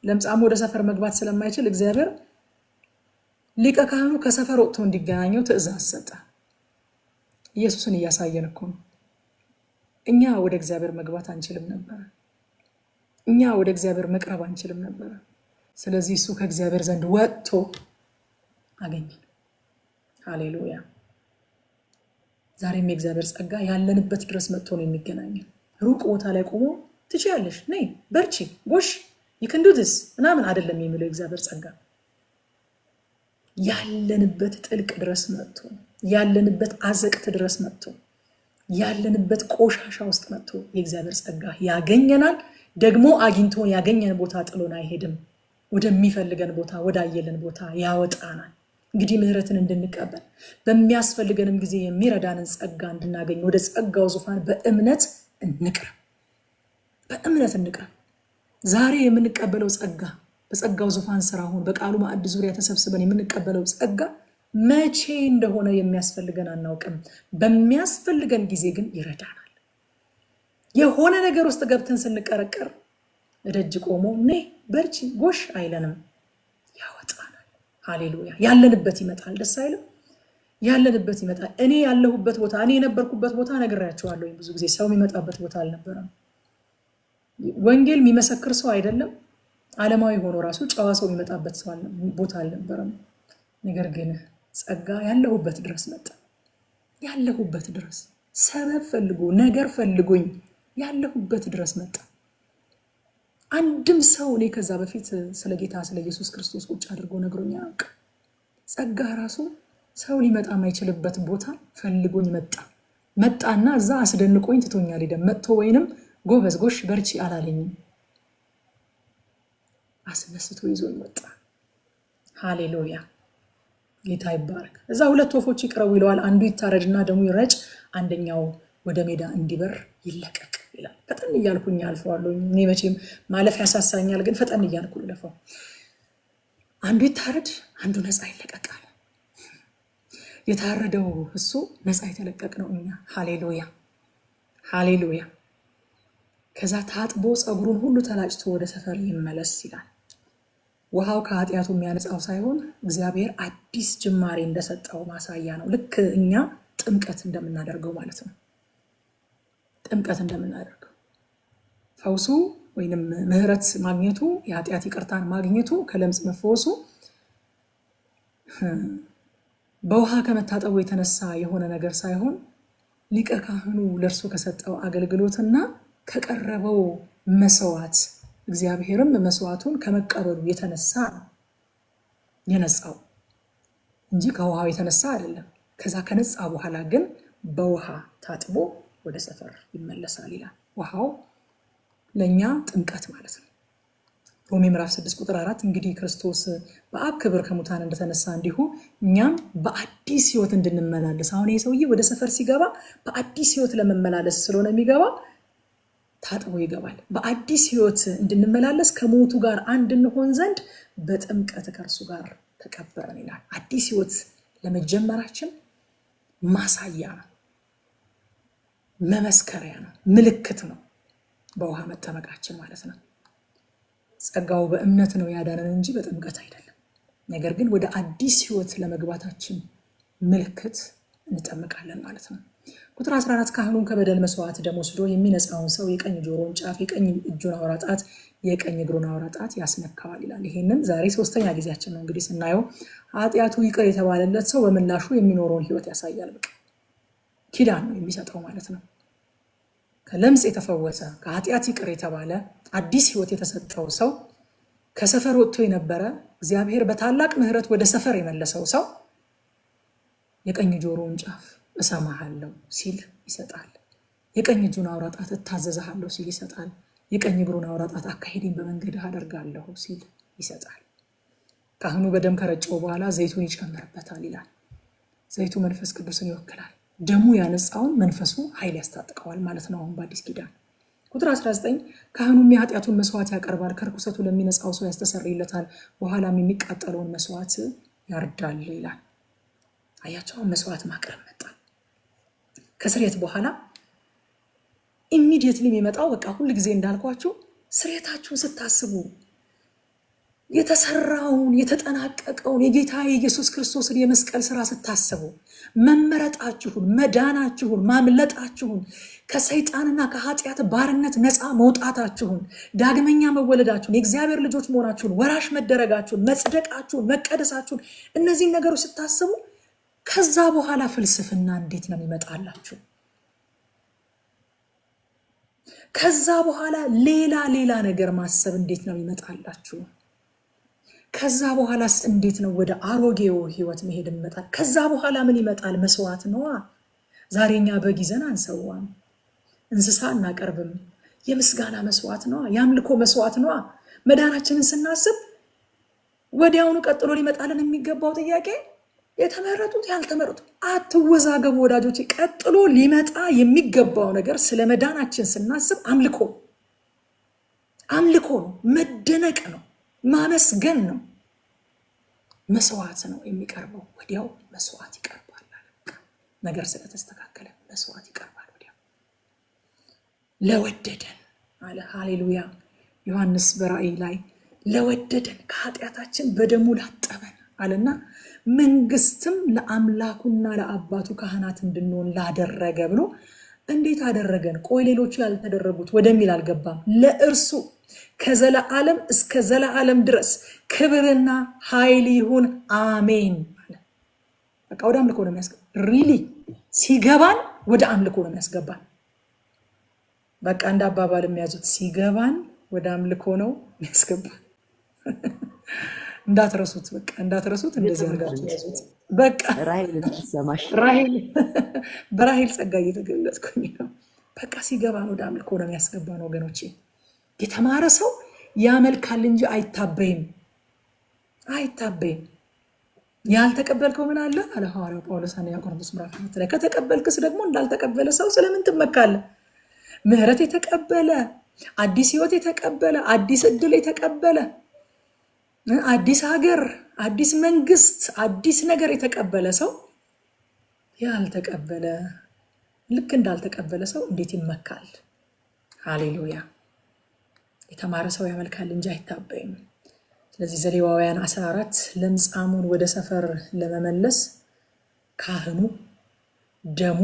ለምጻሙ ወደ ሰፈር መግባት ስለማይችል እግዚአብሔር ሊቀ ካህኑ ከሰፈር ወጥቶ እንዲገናኘው ትእዛዝ ሰጠ። ኢየሱስን እያሳየን እኮ ነው። እኛ ወደ እግዚአብሔር መግባት አንችልም ነበር። እኛ ወደ እግዚአብሔር መቅረብ አንችልም ነበር። ስለዚህ እሱ ከእግዚአብሔር ዘንድ ወጥቶ አገኘን። ሃሌሉያ። ዛሬም የእግዚአብሔር ጸጋ ያለንበት ድረስ መጥቶ ነው የሚገናኘን። ሩቅ ቦታ ላይ ቆሞ ትችያለሽ፣ ነይ፣ በርቺ፣ ጎሽ፣ ይክንዱትስ ምናምን አይደለም የሚለው የእግዚአብሔር ጸጋ። ያለንበት ጥልቅ ድረስ መጥቶ፣ ያለንበት አዘቅት ድረስ መጥቶ፣ ያለንበት ቆሻሻ ውስጥ መጥቶ የእግዚአብሔር ጸጋ ያገኘናል። ደግሞ አግኝቶን ያገኘን ቦታ ጥሎን አይሄድም። ወደሚፈልገን ቦታ፣ ወዳየለን ቦታ ያወጣናል። እንግዲህ ምህረትን እንድንቀበል በሚያስፈልገንም ጊዜ የሚረዳንን ጸጋ እንድናገኝ ወደ ጸጋው ዙፋን በእምነት እንቅረብ። በእምነት እንቅረብ። ዛሬ የምንቀበለው ጸጋ በጸጋው ዙፋን ስራ ሆኖ በቃሉ ማዕድ ዙሪያ ተሰብስበን የምንቀበለው ጸጋ መቼ እንደሆነ የሚያስፈልገን አናውቅም። በሚያስፈልገን ጊዜ ግን ይረዳናል። የሆነ ነገር ውስጥ ገብተን ስንቀረቀር ደጅ ቆሞ ነይ፣ በርቺ፣ ጎሽ አይለንም፣ ያወጣናል። ሃሌሉያ። ያለንበት ይመጣል። ደስ አይልም? ያለንበት ይመጣል። እኔ ያለሁበት ቦታ፣ እኔ የነበርኩበት ቦታ ነግራቸዋለሁ። ብዙ ጊዜ ሰው የሚመጣበት ቦታ አልነበረም። ወንጌል የሚመሰክር ሰው አይደለም። ዓለማዊ ሆኖ ራሱ ጨዋ ሰው የሚመጣበት ቦታ አልነበረም። ነገር ግን ጸጋ ያለሁበት ድረስ መጣ። ያለሁበት ድረስ ሰበብ ፈልጎ ነገር ፈልጎኝ ያለሁበት ድረስ መጣ። አንድም ሰው እኔ ከዛ በፊት ስለ ጌታ ስለ ኢየሱስ ክርስቶስ ቁጭ አድርጎ ነግሮኝ አያውቅም። ጸጋ ራሱ ሰው ሊመጣ የማይችልበት ቦታ ፈልጎኝ መጣና እዛ አስደንቆኝ ትቶኛል። ሄደ መጥቶ ወይንም ጎበዝ፣ ጎሽ፣ በርቺ አላለኝም። አስነስቶ ይዞኝ መጣ። ሃሌሉያ። ጌታ ይባረክ። እዛ ሁለት ወፎች ይቅረቡ ይለዋል። አንዱ ይታረድና ደሙ ይረጭ፣ አንደኛው ወደ ሜዳ እንዲበር ይለቀቅ ይላል። ፈጠን እያልኩኝ አልፈዋለሁ። እኔ መቼም ማለፍ ያሳሳኛል፣ ግን ፈጠን እያልኩ ልለፈው። አንዱ ይታረድ፣ አንዱ ነፃ ይለቀቃል። የታረደው እሱ፣ ነፃ የተለቀቅ ነው እኛ። ሃሌሉያ፣ ሃሌሉያ። ከዛ ታጥቦ ፀጉሩን ሁሉ ተላጭቶ ወደ ሰፈር ይመለስ ይላል። ውሃው ከኃጢአቱ የሚያነጻው ሳይሆን እግዚአብሔር አዲስ ጅማሬ እንደሰጠው ማሳያ ነው። ልክ እኛ ጥምቀት እንደምናደርገው ማለት ነው። ጥምቀት እንደምናደርገው ፈውሱ ወይንም ምህረት ማግኘቱ፣ የኃጢአት ይቅርታን ማግኘቱ፣ ከለምጽ መፈወሱ በውሃ ከመታጠቡ የተነሳ የሆነ ነገር ሳይሆን ሊቀ ካህኑ ለእርሱ ከሰጠው አገልግሎትና ከቀረበው መስዋዕት እግዚአብሔርም መስዋዕቱን ከመቀበሉ የተነሳ ነው የነጻው እንጂ ከውሃው የተነሳ አይደለም። ከዛ ከነጻ በኋላ ግን በውሃ ታጥቦ ወደ ሰፈር ይመለሳል ይላል። ውሃው ለኛ ጥምቀት ማለት ነው። ሮሜ ምዕራፍ 6 ቁጥር 4 እንግዲህ ክርስቶስ በአብ ክብር ከሙታን እንደተነሳ እንዲሁ እኛም በአዲስ ሕይወት እንድንመላለስ። አሁን ይሄ ሰውዬ ወደ ሰፈር ሲገባ በአዲስ ሕይወት ለመመላለስ ስለሆነ የሚገባው ታጥቦ ይገባል። በአዲስ ሕይወት እንድንመላለስ ከሞቱ ጋር አንድ እንሆን ዘንድ በጥምቀት ከእርሱ ጋር ተቀበረን ይላል። አዲስ ሕይወት ለመጀመራችን ማሳያ ነው፣ መመስከሪያ ነው፣ ምልክት ነው በውሃ መጠመቃችን ማለት ነው። ጸጋው በእምነት ነው ያዳነን እንጂ በጥምቀት አይደለም። ነገር ግን ወደ አዲስ ሕይወት ለመግባታችን ምልክት እንጠመቃለን ማለት ነው። ቁጥር 14 ካህኑን ከበደል መስዋዕት ደም ወስዶ የሚነጻውን ሰው የቀኝ ጆሮውን ጫፍ፣ የቀኝ እጁን አውራ ጣት፣ የቀኝ እግሩን አውራ ጣት ያስነካዋል ይላል። ይሄንን ዛሬ 3ኛ ጊዜያችን ነው እንግዲህ ስናየው። ኃጢአቱ ይቅር የተባለለት ሰው በምላሹ የሚኖረውን ሕይወት ያሳያል። በቃ ኪዳን ነው የሚሰጠው ማለት ነው። ከለምጽ የተፈወሰ ከኃጢአት ይቅር የተባለ አዲስ ሕይወት የተሰጠው ሰው ከሰፈር ወጥቶ የነበረ እግዚአብሔር በታላቅ ምሕረት ወደ ሰፈር የመለሰው ሰው የቀኝ ጆሮውን ጫፍ እሰማሃለሁ ሲል ይሰጣል። የቀኝ እጁን አውራ ጣት እታዘዝሃለሁ ሲል ይሰጣል። የቀኝ እግሩን አውራ ጣት አካሄድን በመንገድህ አደርጋለሁ ሲል ይሰጣል። ካህኑ በደም ከረጨው በኋላ ዘይቱን ይጨምርበታል ይላል። ዘይቱ መንፈስ ቅዱስን ይወክላል። ደሙ ያነጻውን መንፈሱ ኃይል ያስታጥቀዋል ማለት ነው። አሁን በአዲስ ኪዳን ቁጥር 19 ካህኑም የኃጢአቱን መስዋዕት ያቀርባል፣ ከርኩሰቱ ለሚነጻው ሰው ያስተሰርይለታል፣ በኋላም የሚቃጠለውን መስዋዕት ያርዳል ይላል። አያቸው መስዋዕት ማቅረብ መጣ። ከስርየት በኋላ ኢሚዲየትሊ የሚመጣው በቃ ሁሉ ጊዜ እንዳልኳችሁ ስርየታችሁን ስታስቡ የተሰራውን የተጠናቀቀውን የጌታ የኢየሱስ ክርስቶስን የመስቀል ስራ ስታስቡ መመረጣችሁን፣ መዳናችሁን፣ ማምለጣችሁን፣ ከሰይጣንና ከኃጢአት ባርነት ነፃ መውጣታችሁን፣ ዳግመኛ መወለዳችሁን፣ የእግዚአብሔር ልጆች መሆናችሁን፣ ወራሽ መደረጋችሁን፣ መጽደቃችሁን፣ መቀደሳችሁን እነዚህን ነገሮች ስታስቡ ከዛ በኋላ ፍልስፍና እንዴት ነው የሚመጣላችሁ? ከዛ በኋላ ሌላ ነገር ማሰብ እንዴት ነው የሚመጣላችሁ? ከዛ በኋላስ እንዴት ነው ወደ አሮጌው ህይወት መሄድ ይመጣል? ከዛ በኋላ ምን ይመጣል? መስዋዕት ነዋ። ዛሬኛ በግ ይዘን አንሰዋም፣ እንስሳ እናቀርብም። የምስጋና መስዋዕት ነዋ፣ የአምልኮ መስዋዕት ነዋ። መዳናችንን ስናስብ ወዲያውኑ ቀጥሎ ሊመጣልን የሚገባው ጥያቄ የተመረጡት ያልተመረጡት አትወዛገቡ ወዳጆች። ቀጥሎ ሊመጣ የሚገባው ነገር ስለ መዳናችን ስናስብ አምልኮ ነው፣ መደነቅ ነው፣ ማመስገን ነው። መስዋዕት ነው የሚቀርበው። ወዲያው መስዋዕት ይቀርባል። ነገር ስለተስተካከለ መስዋዕት ይቀርባል ወዲያው። ለወደደን አለ። ሃሌሉያ። ዮሐንስ በራእይ ላይ ለወደደን ከኃጢአታችን በደሙ ላጠበን አለና መንግስትም ለአምላኩና ለአባቱ ካህናት እንድንሆን ላደረገ ብሎ እንዴት አደረገን? ቆይ ሌሎቹ ያልተደረጉት ወደሚል አልገባም። ለእርሱ ከዘላለም እስከ ዘላለም ድረስ ክብርና ኃይል ይሁን አሜን አለ። በቃ ወደ አምልኮ ነው የሚያስገባን። ሪሊ ሲገባን ወደ አምልኮ ነው የሚያስገባን። በቃ እንደ አባባል የሚያዙት ሲገባን ወደ አምልኮ ነው የሚያስገባን። እንዳትረሱት፣ በቃ እንዳትረሱት። እንደዚህ አድርጋችሁ ያዙት። በቃ ራሔል ተሰማሽ። በራሔል ጸጋ እየተገለጽኩኝ ነው። በቃ ሲገባን ወደ አምልኮ ነው የሚያስገባን ወገኖቼ። የተማረ ሰው ያመልካል እንጂ አይታበይም። ያልተቀበልከው ምን አለ አለ ሐዋርያው ጳውሎስ አንደኛ ቆሮንቶስ ምዕራፍ 2 ላይ። ከተቀበልክስ ደግሞ እንዳልተቀበለ ሰው ስለምን ትመካለህ? ምህረት የተቀበለ፣ አዲስ ህይወት የተቀበለ፣ አዲስ እድል የተቀበለ፣ አዲስ ሀገር፣ አዲስ መንግስት፣ አዲስ ነገር የተቀበለ ሰው ያልተቀበለ ልክ እንዳልተቀበለ ሰው እንዴት ይመካል? ሃሌሉያ። የተማረ ሰው ያመልካል እንጂ አይታበይም። ስለዚህ ዘሌዋውያን 14 ለምጻሙን ወደ ሰፈር ለመመለስ ካህኑ ደሙ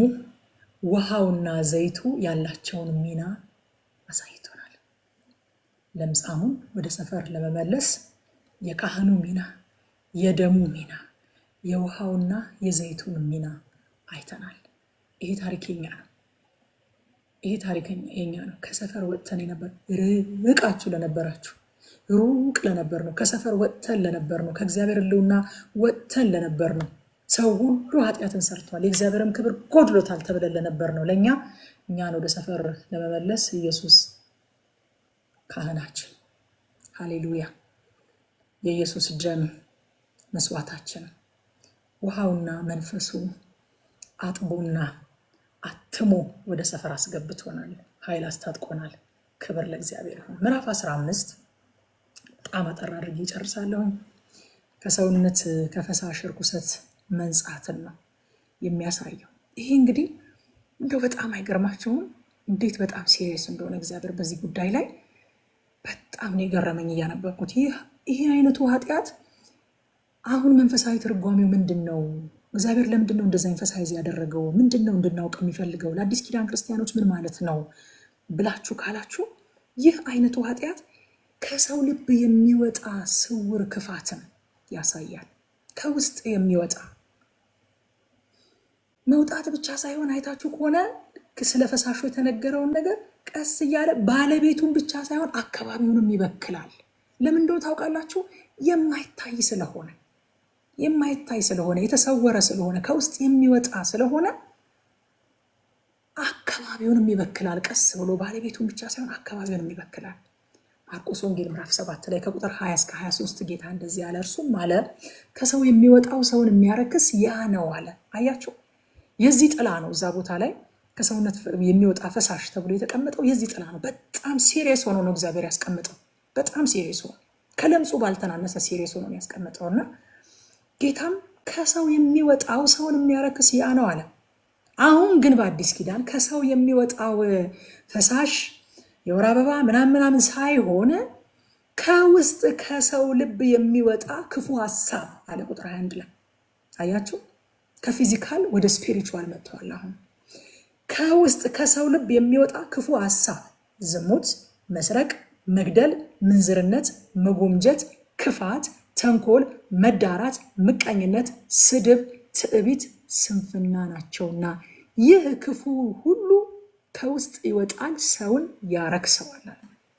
ውሃውና ዘይቱ ያላቸውን ሚና አሳይቶናል። ለምጻሙን ወደ ሰፈር ለመመለስ የካህኑ ሚና፣ የደሙ ሚና፣ የውሃውና የዘይቱን ሚና አይተናል። ይሄ ታሪክ የኛ ነው። ይሄ ታሪክ የኛ ነው። ከሰፈር ወጥተን የነበር ርቃችሁ ለነበራችሁ፣ ሩቅ ለነበር ነው፣ ከሰፈር ወጥተን ለነበር ነው፣ ከእግዚአብሔር ሕልውና ወጥተን ለነበር ነው፣ ሰው ሁሉ ኃጢአትን ሰርቷል፣ የእግዚአብሔርም ክብር ጎድሎታል ተብለን ለነበር ነው። ለእኛ እኛን ወደ ሰፈር ለመመለስ ኢየሱስ ካህናችን፣ ሃሌሉያ። የኢየሱስ ደም መስዋዕታችን፣ ውሃውና መንፈሱ አጥቦና አትሞ ወደ ሰፈር አስገብቶናል፣ ኃይል አስታጥቆናል። ክብር ለእግዚአብሔር ይሁን። ምዕራፍ 15 በጣም አጠር አድርጌ እጨርሳለሁ። ከሰውነት ከፈሳሽ ርኩሰት መንጻትን ነው የሚያሳየው። ይሄ እንግዲህ እንደው በጣም አይገርማችሁም? እንዴት በጣም ሲሪየስ እንደሆነ እግዚአብሔር በዚህ ጉዳይ ላይ በጣም ነው የገረመኝ እያነበብኩት። ይሄ አይነቱ ኃጢአት አሁን መንፈሳዊ ትርጓሜው ምንድን ነው? እግዚአብሔር ለምንድን ነው እንደዛ ኤምፋሳይዝ ያደረገው? ምንድን ነው እንድናውቅ የሚፈልገው? ለአዲስ ኪዳን ክርስቲያኖች ምን ማለት ነው ብላችሁ ካላችሁ፣ ይህ አይነቱ ኃጢአት ከሰው ልብ የሚወጣ ስውር ክፋትን ያሳያል። ከውስጥ የሚወጣ መውጣት ብቻ ሳይሆን አይታችሁ ከሆነ ስለ ፈሳሹ የተነገረውን ነገር ቀስ እያለ ባለቤቱን ብቻ ሳይሆን አካባቢውንም ይበክላል። ለምን እንደሆነ ታውቃላችሁ? የማይታይ ስለሆነ የተሰወረ ስለሆነ ከውስጥ የሚወጣ ስለሆነ አካባቢውንም ይበክላል። ቀስ ብሎ ባለቤቱን ብቻ ሳይሆን አካባቢውንም ይበክላል። ማርቆስ ወንጌል ምዕራፍ 7 ላይ ከቁጥር 20 እስከ 23 ጌታ እንደዚህ አለ። እርሱም አለ ከሰው የሚወጣው ሰውን የሚያረክስ ያ ነው አለ። አያችሁ፣ የዚህ ጥላ ነው። እዛ ቦታ ላይ ከሰውነት የሚወጣ ፈሳሽ ተብሎ የተቀመጠው የዚህ ጥላ ነው። በጣም ሲሪየስ ሆኖ ነው እግዚአብሔር ያስቀመጠው። በጣም ሲሪየስ ሆኖ ከለምጹ ባልተናነሰ ሲሪየስ ሆኖ ነው ያስቀመጠውና ጌታም ከሰው የሚወጣው ሰውን የሚያረክስ ያ ነው አለ። አሁን ግን በአዲስ ኪዳን ከሰው የሚወጣው ፈሳሽ የወር አበባ ምናምን ሳይሆን ከውስጥ ከሰው ልብ የሚወጣ ክፉ ሐሳብ አለ ቁጥር 21 ላይ አያችሁ። ከፊዚካል ወደ ስፒሪቹዋል መጥቷል። አሁን ከውስጥ ከሰው ልብ የሚወጣ ክፉ ሐሳብ፣ ዝሙት፣ መስረቅ፣ መግደል፣ ምንዝርነት፣ መጎምጀት፣ ክፋት፣ ተንኮል፣ መዳራት፣ ምቀኝነት፣ ስድብ፣ ትዕቢት፣ ስንፍና ናቸውና ይህ ክፉ ሁሉ ከውስጥ ይወጣል፣ ሰውን ያረክሰዋል።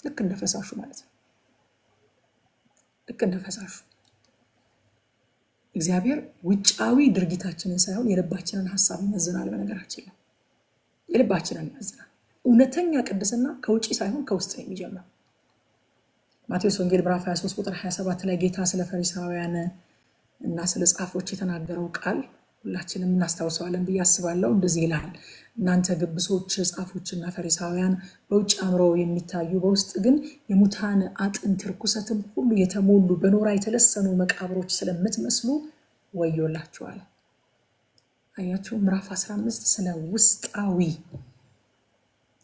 ልክ እንደ ፈሳሹ ማለት ነው። ልክ እንደ ፈሳሹ እግዚአብሔር ውጫዊ ድርጊታችንን ሳይሆን የልባችንን ሐሳብ ይመዝናል። በነገራችን ላይ የልባችንን ይመዝናል። እውነተኛ ቅድስና ከውጪ ሳይሆን ከውስጥ ነው የሚጀምረው። ማቴዎስ ወንጌል ምዕራፍ 23 ቁጥር 27 ላይ ጌታ ስለ ፈሪሳውያን እና ስለ ጻፎች የተናገረው ቃል ሁላችንም እናስታውሰዋለን ብዬ አስባለሁ። እንደዚህ ይላል፣ እናንተ ግብሶች ጻፎችና ፈሪሳውያን በውጭ አምረው የሚታዩ በውስጥ ግን የሙታን አጥንት ርኩሰትም ሁሉ የተሞሉ በኖራ የተለሰኑ መቃብሮች ስለምትመስሉ ወዮላችኋል። አያችሁ፣ ምዕራፍ 15 ስለ ውስጣዊ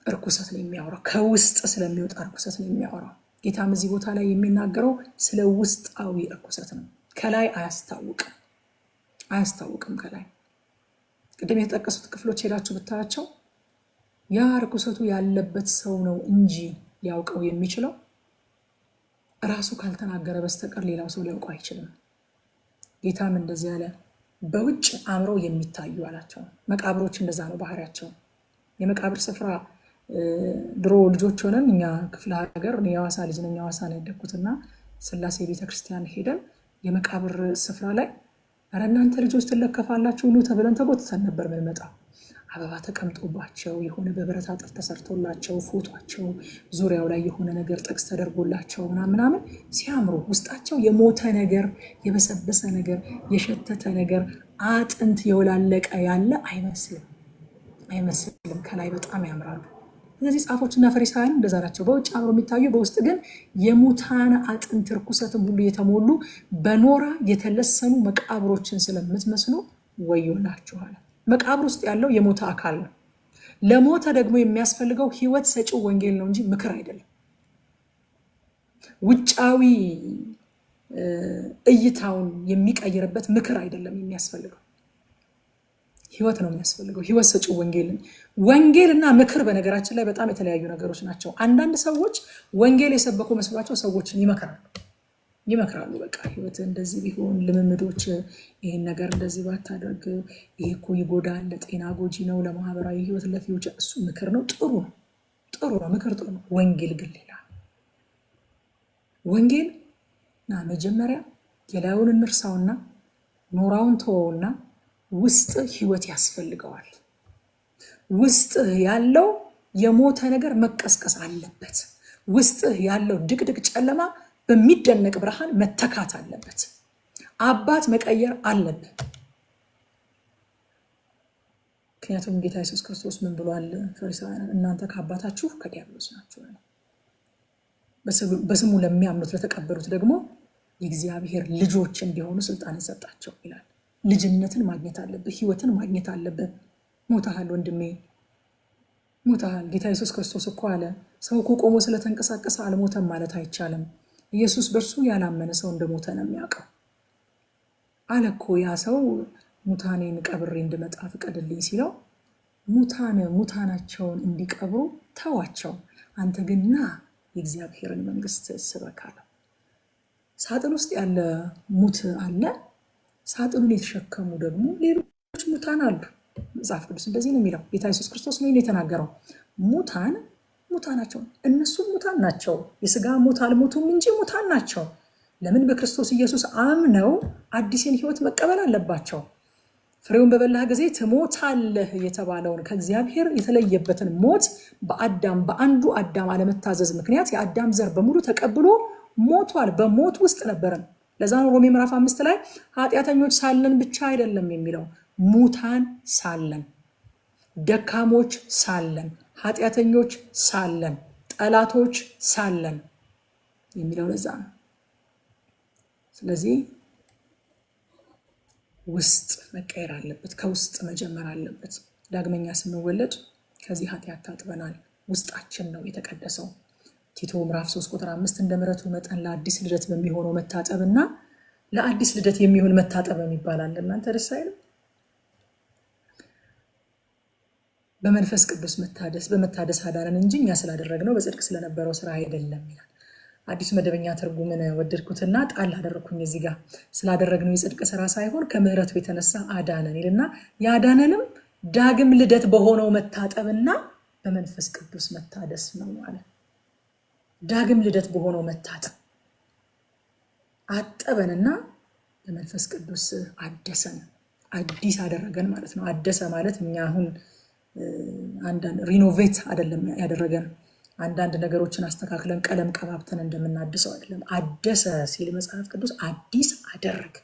ርኩሰት ነው የሚያወራው። ከውስጥ ስለሚወጣ ርኩሰት ነው የሚያወራው። ጌታም እዚህ ቦታ ላይ የሚናገረው ስለ ውስጣዊ ርኩሰት ነው። ከላይ አያስታውቅም። ከላይ ቅድም የተጠቀሱት ክፍሎች ሄዳችሁ ብታያቸው ያ ርኩሰቱ ያለበት ሰው ነው እንጂ ሊያውቀው የሚችለው ራሱ ካልተናገረ በስተቀር ሌላው ሰው ሊያውቀው አይችልም። ጌታም እንደዚህ ያለ በውጭ አምረው የሚታዩ አላቸው። መቃብሮች እንደዛ ነው ባህሪያቸው። የመቃብር ስፍራ ድሮ ልጆች ሆነን እኛ ክፍለ ሀገር የሐዋሳ ልጅ ነኝ፣ የሐዋሳ ነው ያደግኩትና ስላሴ ቤተክርስቲያን ሄደን የመቃብር ስፍራ ላይ ኧረ እናንተ ልጆች ትለከፋላችሁ ኑ ተብለን ተጎትተን ነበር የምንመጣው። አበባ ተቀምጦባቸው የሆነ በብረት አጥር ተሰርቶላቸው ፎቷቸው ዙሪያው ላይ የሆነ ነገር ጥቅስ ተደርጎላቸው ምናምን ሲያምሩ ውስጣቸው የሞተ ነገር፣ የበሰበሰ ነገር፣ የሸተተ ነገር፣ አጥንት የወላለቀ ያለ አይመስልም። ከላይ በጣም ያምራሉ። እነዚህ ጻፎችና ፈሪሳውያን እንደዛ ናቸው። በውጭ አምረው የሚታዩ በውስጥ ግን የሙታን አጥንት ርኩሰትም ሁሉ የተሞሉ በኖራ የተለሰኑ መቃብሮችን ስለምትመስሉ ወዮላችኋል። መቃብር ውስጥ ያለው የሞተ አካል ነው። ለሞተ ደግሞ የሚያስፈልገው ሕይወት ሰጪው ወንጌል ነው እንጂ ምክር አይደለም። ውጫዊ እይታውን የሚቀይርበት ምክር አይደለም የሚያስፈልገው፣ ህይወት ነው የሚያስፈልገው። ህይወት ሰጪው ወንጌልና ምክር በነገራችን ላይ በጣም የተለያዩ ነገሮች ናቸው። አንዳንድ ሰዎች ወንጌል የሰበኩ መስሏቸው ሰዎችን ይመክራሉ። በቃ ህይወት እንደዚህ ቢሆን፣ ልምምዶች፣ ይህን ነገር እንደዚህ ባታደርግ፣ ይሄ እኮ ይጎዳል፣ ለጤና ጎጂ ነው፣ ለማህበራዊ ህይወት፣ ለፊውቸር። እሱ ምክር ነው፣ ጥሩ ነው፣ ምክር ጥሩ ነው። ወንጌል ግን ሌላ ወንጌል ና መጀመሪያ የላዩን እንርሳውና ኖራውን ተወውና ውስጥ ህይወት ያስፈልገዋል። ውስጥ ያለው የሞተ ነገር መቀስቀስ አለበት። ውስጥ ያለው ድቅድቅ ጨለማ በሚደነቅ ብርሃን መተካት አለበት። አባት መቀየር አለበት። ምክንያቱም ጌታ ኢየሱስ ክርስቶስ ምን ብሏል? ፈሪሳውያን እናንተ ከአባታችሁ ከዲያብሎስ ናችሁ፣ በስሙ ለሚያምኑት ለተቀበሉት ደግሞ የእግዚአብሔር ልጆች እንዲሆኑ ስልጣን ሰጣቸው ይላል። ልጅነትን ማግኘት አለብህ። ህይወትን ማግኘት አለብህ። ሞታሃል ወንድሜ፣ ሞታሃል። ጌታ ኢየሱስ ክርስቶስ እኮ አለ ሰው እኮ ቆሞ ስለተንቀሳቀሰ አልሞተም ማለት አይቻልም። ኢየሱስ በእርሱ ያላመነ ሰው እንደሞተ ነው የሚያውቀው አለ እኮ። ያ ሰው ሙታኔን ቀብሬ እንድመጣ ፍቀድልኝ ሲለው ሙታናቸውን እንዲቀብሩ ተዋቸው፣ አንተ ግን ና የእግዚአብሔርን መንግስት ስበካለሁ። ሳጥን ውስጥ ያለ ሙት አለ፣ ሳጥኑን የተሸከሙ ደግሞ ሌሎች ሙታን አሉ። መጽሐፍ ቅዱስ እንደዚህ ነው የሚለው። ጌታ ኢየሱስ ክርስቶስ ነው የተናገረው። ሙታናቸው እነሱም ሙታን ናቸው። የስጋ ሞት አልሞቱም እንጂ ሙታን ናቸው። ለምን? በክርስቶስ ኢየሱስ አምነው አዲስን ህይወት መቀበል አለባቸው። ፍሬውን በበላህ ጊዜ ትሞታለህ የተባለውን ከእግዚአብሔር የተለየበትን ሞት በአንዱ አዳም አለመታዘዝ ምክንያት የአዳም ዘር በሙሉ ተቀብሎ ሞቷል። በሞት ውስጥ ነበረን። ለዛ ነው ሮሜ ምዕራፍ 5 ላይ ኃጢአተኞች ሳለን ብቻ አይደለም የሚለው፣ ሙታን ሳለን፣ ደካሞች ሳለን፣ ኃጢአተኞች ሳለን፣ ጠላቶች ሳለን የሚለው ለዛ ነው። ስለዚህ ውስጥ መቀየር አለበት፣ ከውስጥ መጀመር አለበት። ዳግመኛ ስንወለድ ከዚህ ኃጢአት ታጥበናል። ውስጣችን ነው የተቀደሰው። ቲቶ ምዕራፍ 3 ቁጥር 5 እንደ ምሕረቱ መጠን ለአዲስ ልደት በሚሆነው መታጠብና ለአዲስ ልደት የሚሆን መታጠብ ይባላል። እናንተ ደስ አይልም? በመንፈስ ቅዱስ በመታደስ አዳነን እንጂ እኛ ስላደረግነው በጽድቅ ስለነበረው ስራ አይደለም ይላል። አዲሱ መደበኛ ትርጉምን ወደድኩትና ጣል አደረኩኝ። እዚህ ጋር ስላደረግነው የጽድቅ ስራ ሳይሆን ከምሕረቱ የተነሳ አዳነን ይልና ያዳነንም ዳግም ልደት በሆነው መታጠብና በመንፈስ ቅዱስ መታደስ ነው ማለት። ዳግም ልደት በሆነው መታጠብ አጠበንና በመንፈስ ቅዱስ አደሰን፣ አዲስ አደረገን ማለት ነው። አደሰ ማለት እኛ አሁን አንዳንድ ሪኖቬት አይደለም ያደረገን፣ አንዳንድ ነገሮችን አስተካክለን ቀለም ቀባብተን እንደምናድሰው አይደለም። አደሰ ሲል መጽሐፍ ቅዱስ አዲስ አደረገ፣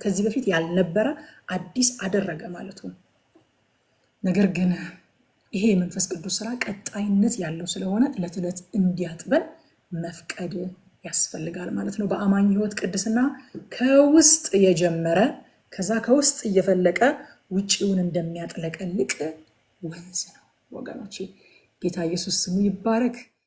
ከዚህ በፊት ያልነበረ አዲስ አደረገ ማለቱ ነው። ነገር ግን ይሄ የመንፈስ ቅዱስ ስራ ቀጣይነት ያለው ስለሆነ ዕለት ዕለት እንዲያጥበን መፍቀድ ያስፈልጋል ማለት ነው። በአማኝ ህይወት ቅድስና ከውስጥ የጀመረ ከዛ ከውስጥ እየፈለቀ ውጪውን እንደሚያጥለቀልቅ ወንዝ ነው ወገኖቼ። ጌታ ኢየሱስ ስሙ ይባረክ።